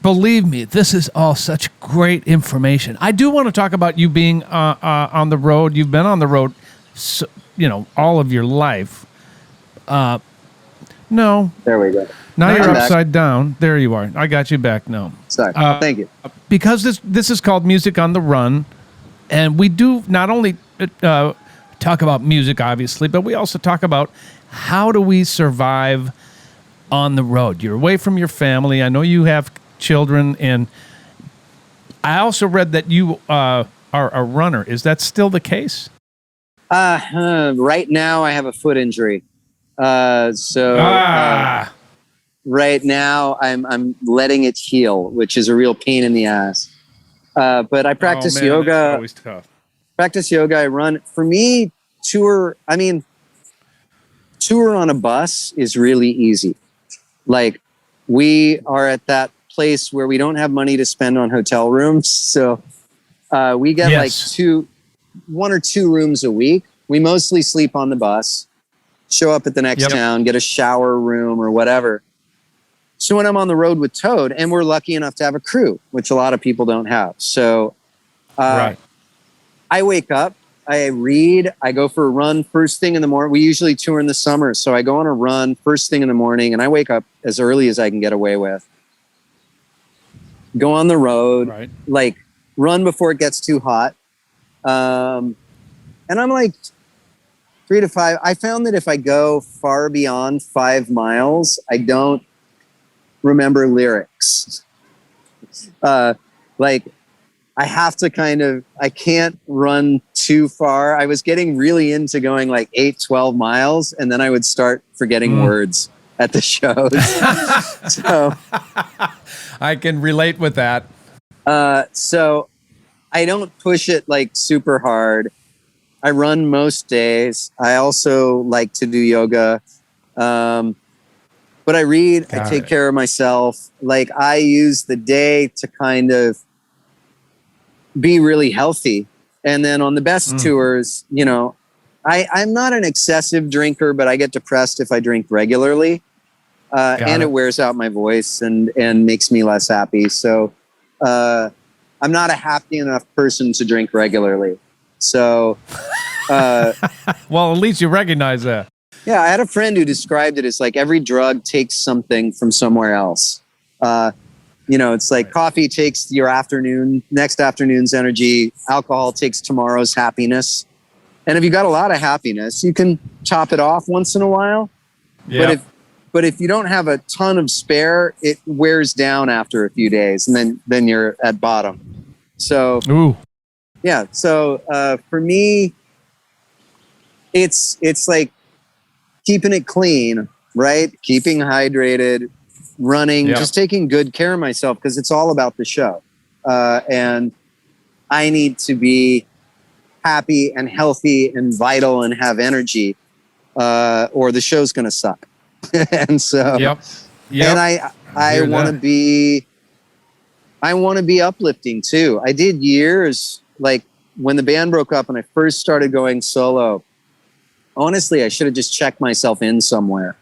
believe me, this is all such great information. I do want to talk about you being on the road. You've been on the road, all of your life. No. There we go. Now you're upside down. There you are. I got you back now. Sorry. Thank you. Because this is called Music on the Run, and we do not only talk about music, obviously, but we also talk about how do we survive on the road. You're away from your family. I know you have children, and I also read that you are a runner. Is that still the case? Right now, I have a foot injury. Right now, I'm letting it heal, which is a real pain in the ass. But I practice yoga. That's always tough. Practice yoga. I run. For me, tour on a bus is really easy. Like, we are at that place where we don't have money to spend on hotel rooms. So we get like 1 or 2 rooms a week. We mostly sleep on the bus, show up at the next town, get a shower room or whatever. So when I'm on the road with Toad, and we're lucky enough to have a crew, which a lot of people don't have. So I wake up, I read, I go for a run first thing in the morning. We usually tour in the summer. So I go on a run first thing in the morning, and I wake up as early as I can get away with. Go on the road, like run before it gets too hot. And I'm like 3 to 5. I found that if I go far beyond 5 miles, I don't remember lyrics. Like, I have to I can't run too far. I was getting really into going like 8, 12 miles, and then I would start forgetting words at the shows. So I can relate with that. So I don't push it like super hard. I run most days. I also like to do yoga. But I read, I take care of myself. Like, I use the day to kind of be really healthy. And then on the best tours, I'm not an excessive drinker, but I get depressed if I drink regularly. And it wears out my voice and makes me less happy. So I'm not a happy enough person to drink regularly. So well, at least you recognize that. Yeah, I had a friend who described it as like every drug takes something from somewhere else. It's like coffee takes your next afternoon's energy. Alcohol takes tomorrow's happiness. And if you got a lot of happiness, you can top it off once in a while. Yeah. But if you don't have a ton of spare, it wears down after a few days, and then you're at bottom. So, yeah. So for me, it's like keeping it clean, right? Keeping hydrated, running, just taking good care of myself, because it's all about the show. and I need to be happy and healthy and vital and have energy, or the show's going to suck. And so, and I want to be, uplifting too. I did years, like when the band broke up and I first started going solo, honestly, I should have just checked myself in somewhere.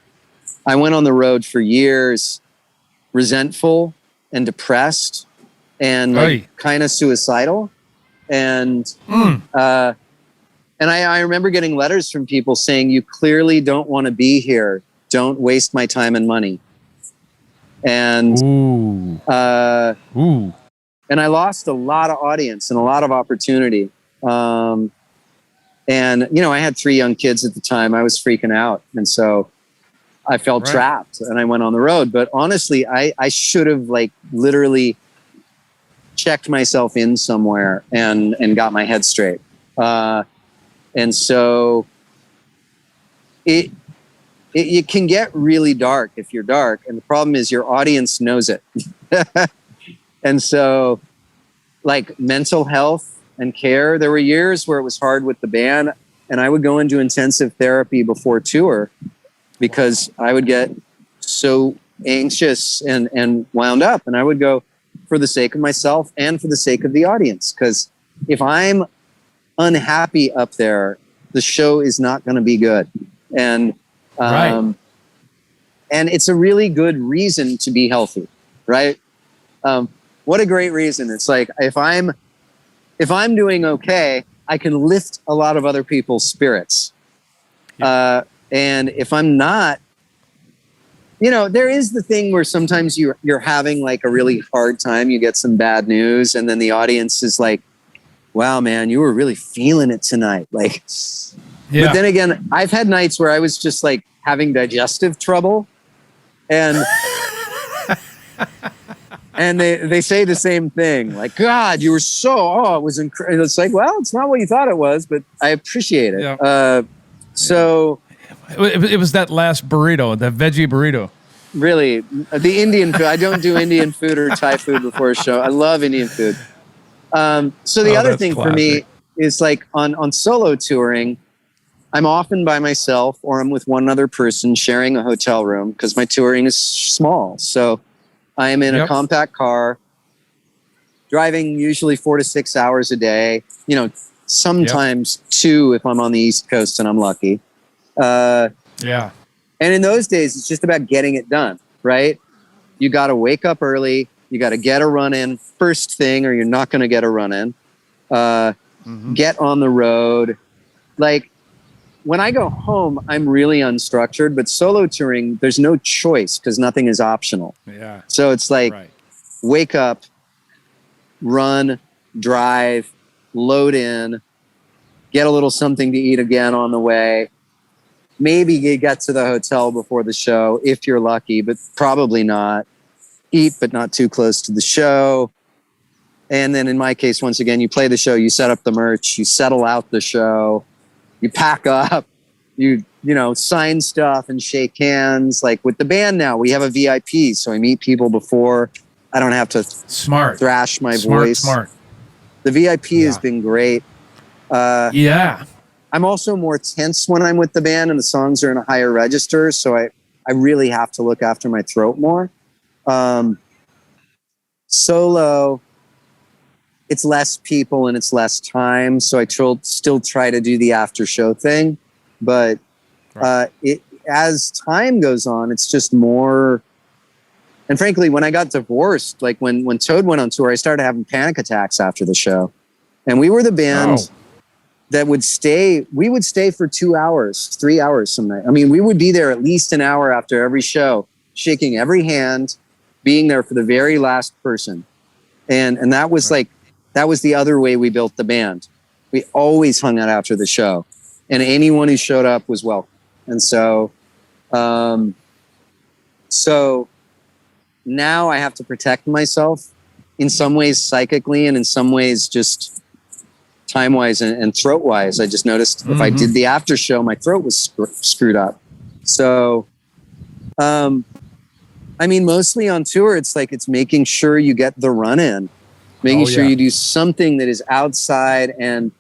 I went on the road for years, resentful and depressed and like kind of suicidal. And, and I remember getting letters from people saying, you clearly don't want to be here. Don't waste my time and money. And, and I lost a lot of audience and a lot of opportunity. And, you know, I had 3 young kids at the time. I was freaking out. And so I felt trapped and I went on the road. But honestly, I should have like literally checked myself in somewhere and got my head straight. And so it can get really dark if you're dark. And the problem is your audience knows it. And so like mental health and care, there were years where it was hard with the band and I would go into intensive therapy before tour because I would get so anxious and wound up. And I would go for the sake of myself and for the sake of the audience. Because if I'm unhappy up there, the show is not going to be good. And and it's a really good reason to be healthy, right? What a great reason. It's like if I'm doing okay, I can lift a lot of other people's spirits. And if I'm not, you know, there is the thing where sometimes you're having like a really hard time, you get some bad news, and then the audience is like, wow, man, you were really feeling it tonight. Like, but then again, I've had nights where I was just like having digestive trouble and and they say the same thing, like, God, you were so, it was incredible. It's like, well, it's not what you thought it was, but I appreciate it. So it was that last burrito, that veggie burrito. Really, the Indian food. I don't do Indian food or Thai food before a show. I love Indian food. So the other thing for me is like on solo touring, I'm often by myself or I'm with one other person sharing a hotel room because my touring is small. So I am in a compact car, driving usually 4 to 6 hours a day, you know, sometimes 2 if I'm on the East Coast and I'm lucky. And in those days, it's just about getting it done, right? You got to wake up early. You got to get a run in first thing, or you're not going to get a run in. Get on the road. Like when I go home, I'm really unstructured, but solo touring, there's no choice because nothing is optional. So it's like, wake up, run, drive, load in, get a little something to eat again on the way. Maybe you get to the hotel before the show if you're lucky, but probably not. Eat, but not too close to the show. And then in my case, once again, you play the show, you set up the merch, you settle out the show, you pack up, you know, sign stuff and shake hands. Like with the band now, we have a VIP, so I meet people before. I don't have to thrash my voice. The VIP has been great. I'm also more tense when I'm with the band and the songs are in a higher register. So I really have to look after my throat more. Solo, it's less people and it's less time. So I still try to do the after show thing. But as time goes on, it's just more. And frankly, when I got divorced, like when Toad went on tour, I started having panic attacks after the show. And we were the band that would stay, we would stay for 2 hours, 3 hours some night. I mean, we would be there at least an hour after every show, shaking every hand, being there for the very last person. And that was like, that was the other way we built the band. We always hung out after the show and anyone who showed up was welcome. And so, so now I have to protect myself in some ways psychically and in some ways just time-wise and throat-wise. I just noticed if I did the after show, my throat was screwed up. So, I mean, mostly on tour, it's like it's making sure you get the run in. making sure you do something that is outside and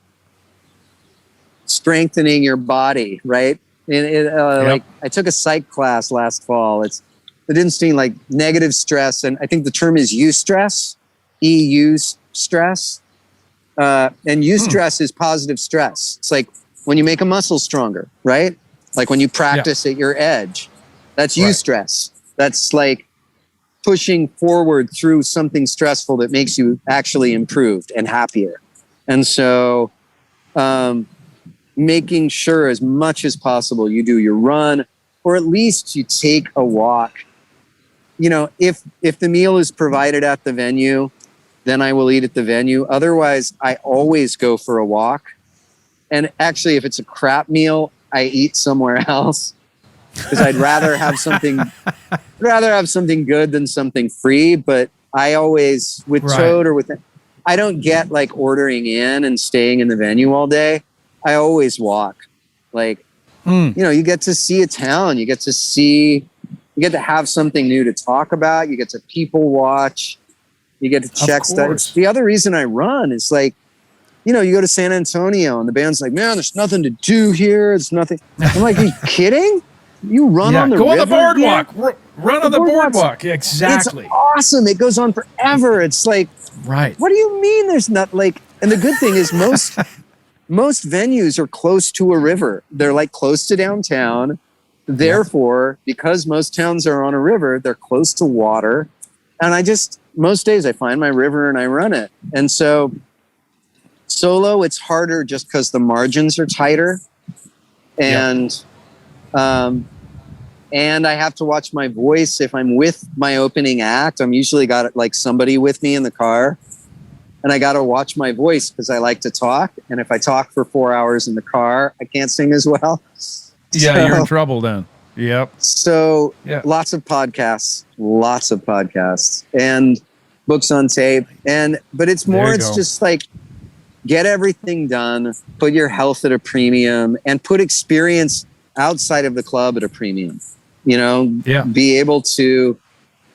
strengthening your body, right? And like I took a psych class last fall. It didn't seem like negative stress, and I think the term is eustress, EU stress, and eustress is positive stress. It's like when you make a muscle stronger, right? Like when you practice at your edge, that's eustress. That's like pushing forward through something stressful that makes you actually improved and happier. And so, making sure as much as possible you do your run, or at least you take a walk. You know, if the meal is provided at the venue, then I will eat at the venue. Otherwise, I always go for a walk. And actually, if it's a crap meal, I eat somewhere else, because I'd rather have something good than something free. But I always, with Toad or with, I don't get like ordering in and staying in the venue all day. I always walk. Like, you know, you get to see a town, you get to have something new to talk about. You get to people watch, you get to check stuff. It's the other reason I run is like, you know, you go to San Antonio and the band's like, man, there's nothing to do here. It's nothing. I'm like, are you kidding? You run on the river? Go on the boardwalk. Run on the boardwalk. Exactly. It's awesome. It goes on forever. It's like, what do you mean there's not like, and the good thing is most venues are close to a river. They're like close to downtown. Therefore, because most towns are on a river, they're close to water. And most days I find my river and I run it. And so solo, it's harder just because the margins are tighter. And, and I have to watch my voice. If I'm with my opening act, I'm usually got like somebody with me in the car. And I got to watch my voice because I like to talk. And if I talk for 4 hours in the car, I can't sing as well. Yeah, you're in trouble then. Yep. So lots of podcasts and books on tape. But it's more, it's just like, get everything done, put your health at a premium, and put experience outside of the club at a premium. You know, be able to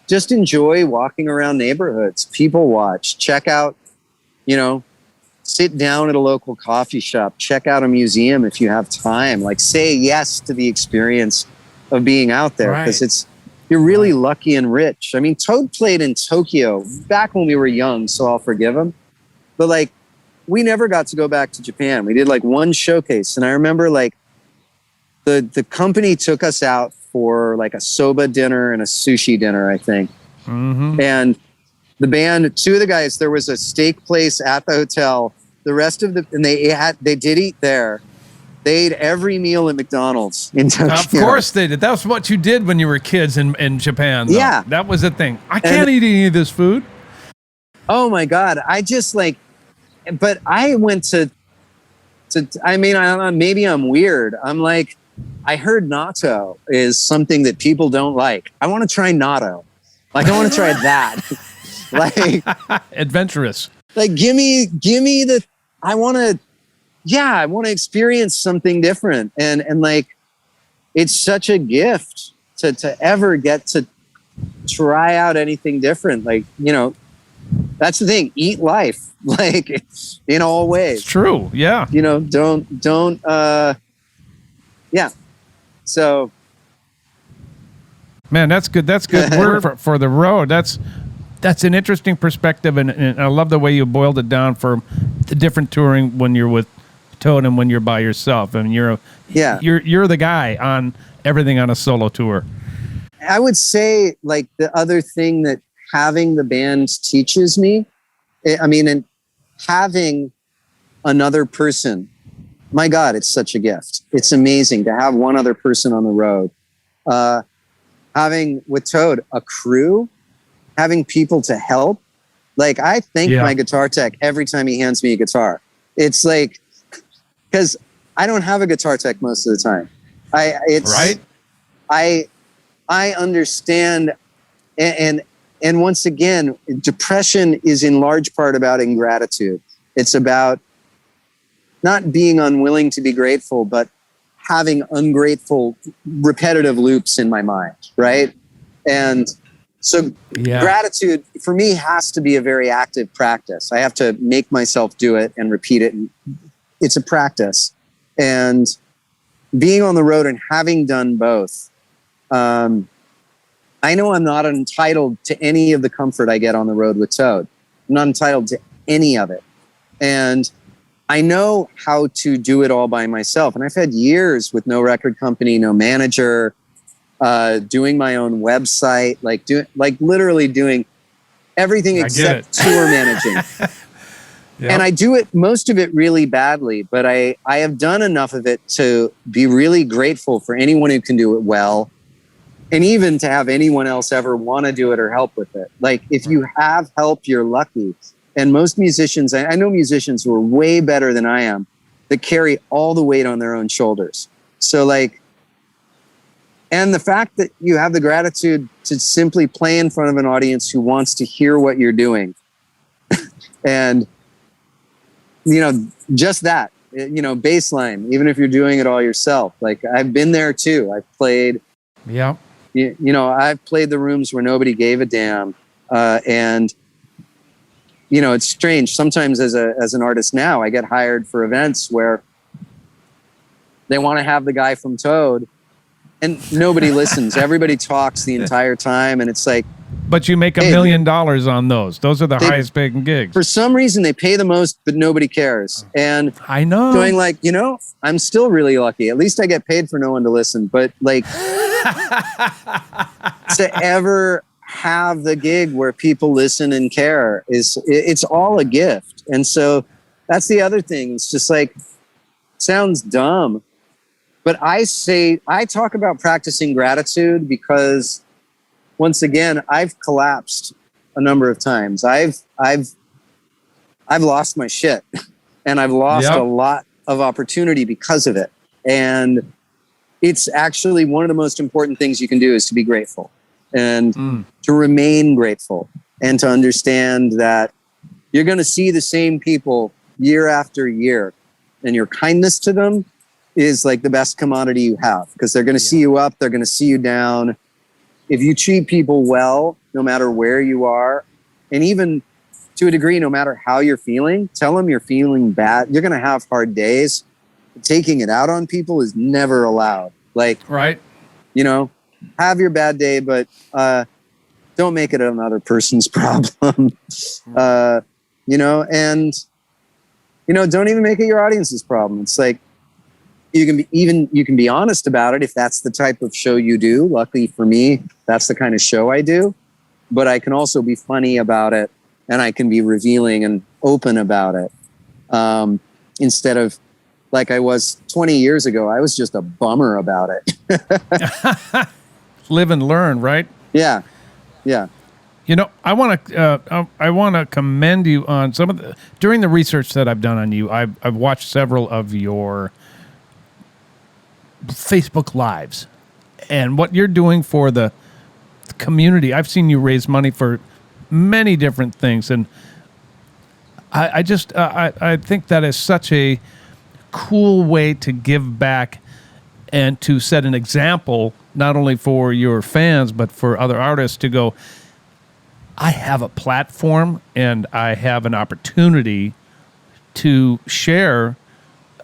just enjoy walking around neighborhoods, people watch, check out, you know, sit down at a local coffee shop, check out a museum if you have time, like say yes to the experience of being out there, because you're really lucky and rich. I mean, Toad played in Tokyo back when we were young, so I'll forgive him. But like, we never got to go back to Japan. We did like one showcase. And I remember like the company took us out for like a soba dinner and a sushi dinner, I think. And the band, two of the guys, there was a steak place at the hotel. The rest of and they did eat there. They ate every meal at McDonald's in Tokyo. Of course they did. That was what you did when you were kids in Japan. Though. Yeah. That was the thing. I can't eat any of this food. Oh my God. I just like, but I went to I mean, maybe I'm weird. I'm like, I heard natto is something that people don't like. I want to try natto. Like, I want to try that. Like, adventurous. Like, give me I want to experience something different. And like, it's such a gift to ever get to try out anything different. Like, you know, that's the thing, eat life, like in all ways. It's true. Yeah. You know, don't, So. Man, that's good. That's good word for the road. That's an interesting perspective, and I love the way you boiled it down for the different touring when you're with Toad and when you're by yourself. I mean, you're the guy on everything on a solo tour. I would say like the other thing that having the band teaches me, I mean, and having another person, my God, it's such a gift. It's amazing to have one other person on the road. Having with Toad a crew, having people to help. Like, I thank my guitar tech every time he hands me a guitar. It's like, because I don't have a guitar tech most of the time. I understand, and once again, depression is in large part about ingratitude. It's about not being unwilling to be grateful, but having ungrateful, repetitive loops in my mind, right? And So gratitude for me has to be a very active practice. I have to make myself do it and repeat it. It's a practice. And being on the road and having done both, I know I'm not entitled to any of the comfort I get on the road with Toad. I'm not entitled to any of it. And I know how to do it all by myself. And I've had years with no record company, no manager, doing my own website, like literally doing everything except tour managing. Yep. And I do it, most of it really badly, but I have done enough of it to be really grateful for anyone who can do it well. And even to have anyone else ever want to do it or help with it. Like if you have help, you're lucky. And most musicians, I know musicians who are way better than I am that carry all the weight on their own shoulders. So like, and the fact that you have the gratitude to simply play in front of an audience who wants to hear what you're doing. And, you know, just that, you know, bass line, even if you're doing it all yourself. Like I've been there too. I've played, you know, I've played the rooms where nobody gave a damn. And, you know, it's strange. Sometimes as an artist now, I get hired for events where they want to have the guy from Toad and nobody listens. Everybody talks the entire time. And it's like, but you make $1 million on those. Those are the highest paying gigs. For some reason, they pay the most, but nobody cares. And I know. Going like, you know, I'm still really lucky. At least I get paid for no one to listen. But like, to ever have the gig where people listen and care it's all a gift. And so that's the other thing. It's just like, sounds dumb, but I talk about practicing gratitude because once again, I've collapsed a number of times. I've lost my shit and I've lost a lot of opportunity because of it. And it's actually one of the most important things you can do is to be grateful and to remain grateful and to understand that you're going to see the same people year after year, and your kindness to them is like the best commodity you have, because they're going to see you up, they're going to see you down. If you treat people well, no matter where you are, and even to a degree, no matter how you're feeling, tell them you're feeling bad. You're going to have hard days. Taking it out on people is never allowed. Like, you know, have your bad day, but don't make it another person's problem. You know, and, you know, don't even make it your audience's problem. It's like, you can be honest about it if that's the type of show you do. Luckily for me, that's the kind of show I do. But I can also be funny about it, and I can be revealing and open about it. Instead of like I was 20 years ago, I was just a bummer about it. Live and learn, right? Yeah. Yeah. You know, I want to commend you on some of the, during the research that I've done on you. I've watched several of your Facebook Lives and what you're doing for the community. I've seen you raise money for many different things, and I think that is such a cool way to give back and to set an example, not only for your fans, but for other artists to go, I have a platform and I have an opportunity to share,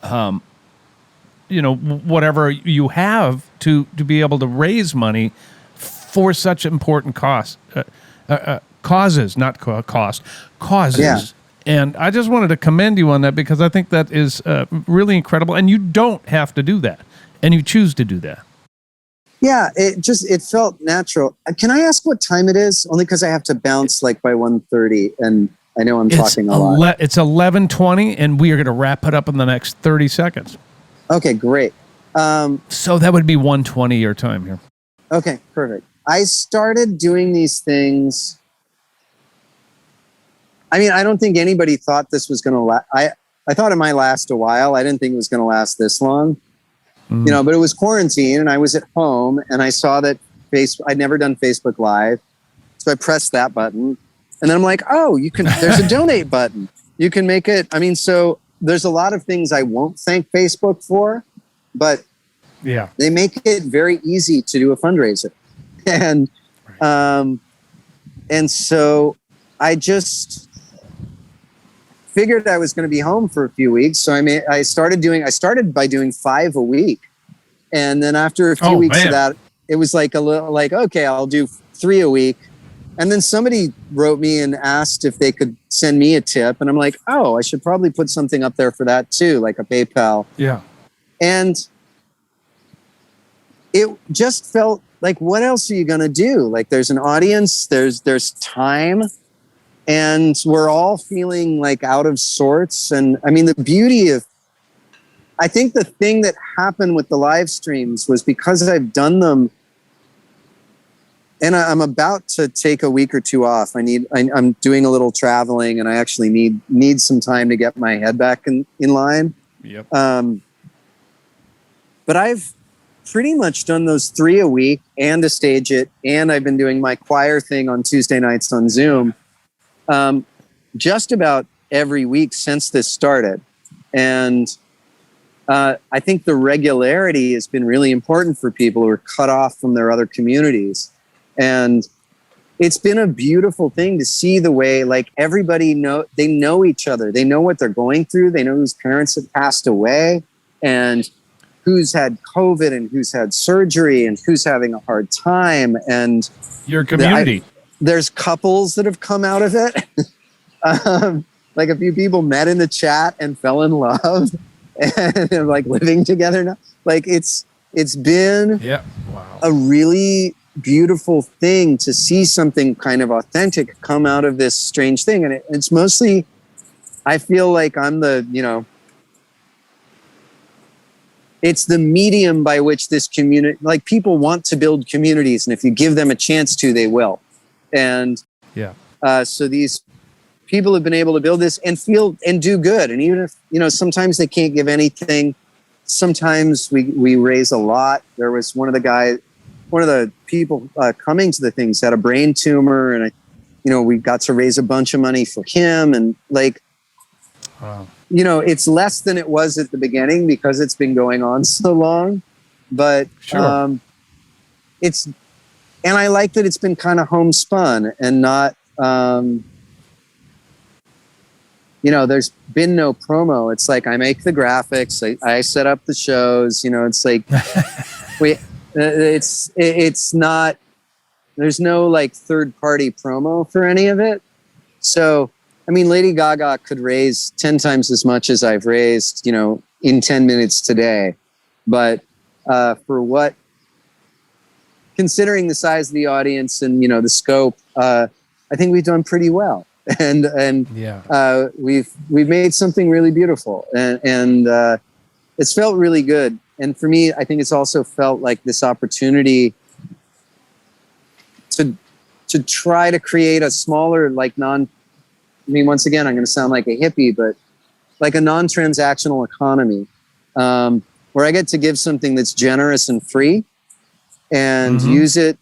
you know, whatever you have to be able to raise money for such important causes, not cost, causes. Yeah. And I just wanted to commend you on that, because I think that is really incredible. And you don't have to do that, and you choose to do that. Yeah, it felt natural. Can I ask what time it is? Only because I have to bounce like by 1:30, and I know I'm talking a lot. It's 11:20, and we are going to wrap it up in the next 30 seconds. Okay, great. So that would be 1:20 your time here. Okay, perfect. I started doing these things. I mean, I don't think anybody thought this was going to last. I thought it might last a while. I didn't think it was going to last this long. You know, but it was quarantine and I was at home and I saw that I'd never done Facebook Live. So I pressed that button and then I'm like, oh, there's a donate button. You can make it. I mean, so there's a lot of things I won't thank Facebook for, but they make it very easy to do a fundraiser. And And so I just figured I was going to be home for a few weeks. So I started by doing 5 a week. And then after a few weeks of that, it was like a little like, okay, I'll do 3 a week. And then somebody wrote me and asked if they could send me a tip. And I'm like, oh, I should probably put something up there for that too, like a PayPal. Yeah. And it just felt like, what else are you going to do? Like, there's an audience, there's time, and we're all feeling like out of sorts. And I mean, the beauty of, I think the thing that happened with the live streams was because I've done them, and I'm about to take a week or 2 off. I'm doing a little traveling, and I actually need some time to get my head back in line. Yep. But I've pretty much done those 3 a week and to stage it. And I've been doing my choir thing on Tuesday nights on Zoom, just about every week since this started. And I think the regularity has been really important for people who are cut off from their other communities. And it's been a beautiful thing to see the way, like, everybody they know each other. They know what they're going through. They know whose parents have passed away and who's had COVID and who's had surgery and who's having a hard time. And your community. There's couples that have come out of it. Like, a few people met in the chat and fell in love and they're like living together now. Like, it's been a really beautiful thing to see something kind of authentic come out of this strange thing. And it's mostly, I feel like I'm the, it's the medium by which this community, like, people want to build communities, and if you give them a chance to, they will. And so these people have been able to build this and feel and do good. And even if, sometimes they can't give anything, sometimes we raise a lot. There was one of the people coming to the things had a brain tumor, and we got to raise a bunch of money for him. And like, wow. It's less than it was at the beginning because it's been going on so long, but sure. And I like that it's been kind of homespun and not, there's been no promo. It's like, I make the graphics, I set up the shows, it's like, it's not, there's no like third party promo for any of it. So, I mean, Lady Gaga could raise 10 times as much as I've raised, in 10 minutes today. But considering the size of the audience and, the scope, I think we've done pretty well. And we've made something really beautiful. And it's felt really good. And for me, I think it's also felt like this opportunity to try to create a smaller, like once again, I'm going to sound like a hippie, but like a non-transactional economy, where I get to give something that's generous and free and use it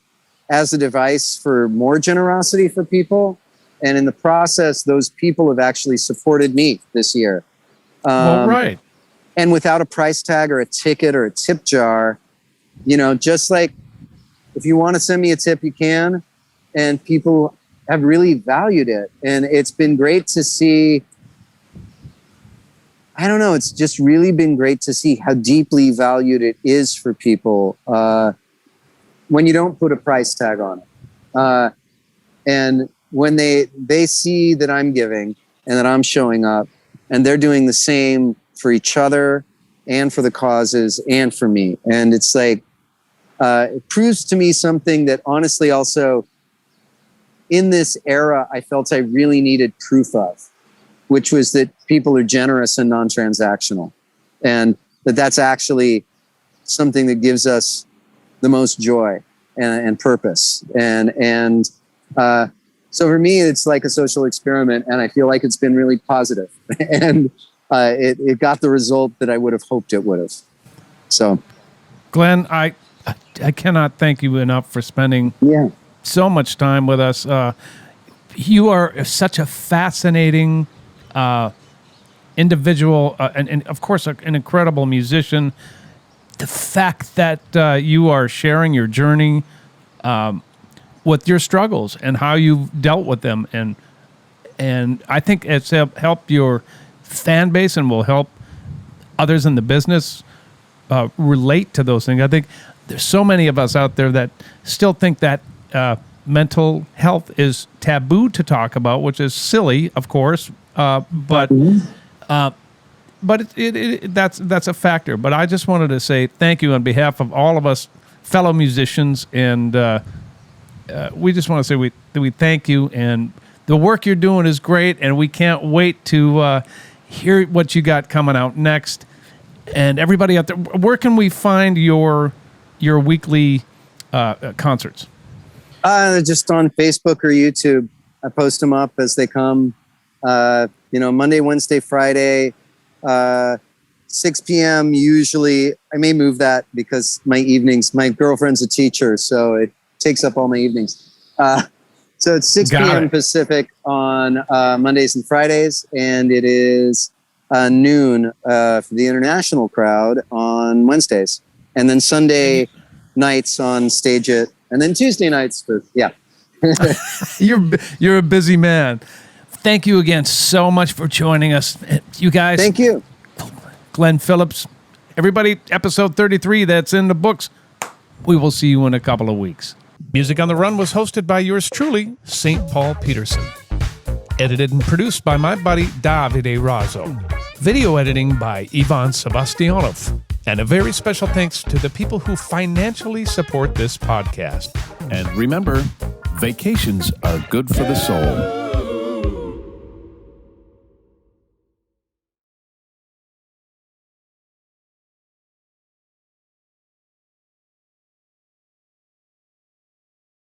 as a device for more generosity for people. And in the process, those people have actually supported me this year. Right. And without a price tag or a ticket or a tip jar, just like, if you want to send me a tip, you can. And people have really valued it. And it's been great to see. I don't know. It's just really been great to see how deeply valued it is for people when you don't put a price tag on it. And when they see that I'm giving and that I'm showing up and they're doing the same for each other and for the causes and for me. And it's like, it proves to me something that honestly also in this era, I felt I really needed proof of, which was that people are generous and non-transactional, and that's actually something that gives us the most joy and purpose. And so for me, it's like a social experiment, and I feel like it's been really positive. And it got the result that I would have hoped it would have. So, Glen, I cannot thank you enough for spending so much time with us. You are such a fascinating individual, and of course, an incredible musician. The fact that you are sharing your journey, with your struggles and how you've dealt with them. And I think it's helped your fan base and will help others in the business relate to those things. I think there's so many of us out there that still think that mental health is taboo to talk about, which is silly, of course. But that's a factor. But I just wanted to say thank you on behalf of all of us fellow musicians, and we just want to say we thank you, and the work you're doing is great, and we can't wait to hear what you got coming out next. And everybody out there, where can we find your weekly concerts? Just on Facebook or YouTube. I post them up as they come. Monday, Wednesday, Friday, 6 p.m. usually. I may move that because my girlfriend's a teacher, so it takes up all my evenings. So it's 6 p.m. Pacific on Mondays and Fridays, and it is noon for the international crowd on Wednesdays. And then Sunday nights on Stage It, and then Tuesday nights for, yeah. You're a busy man. Thank you again so much for joining us. You guys. Thank you. Glen Phillips. Everybody, episode 33, that's in the books. We will see you in a couple of weeks. Music on the Run was hosted by yours truly, St. Paul Peterson. Edited and produced by my buddy Davide Raso. Video editing by Ivan Sebastianov. And a very special thanks to the people who financially support this podcast. And remember, vacations are good for the soul.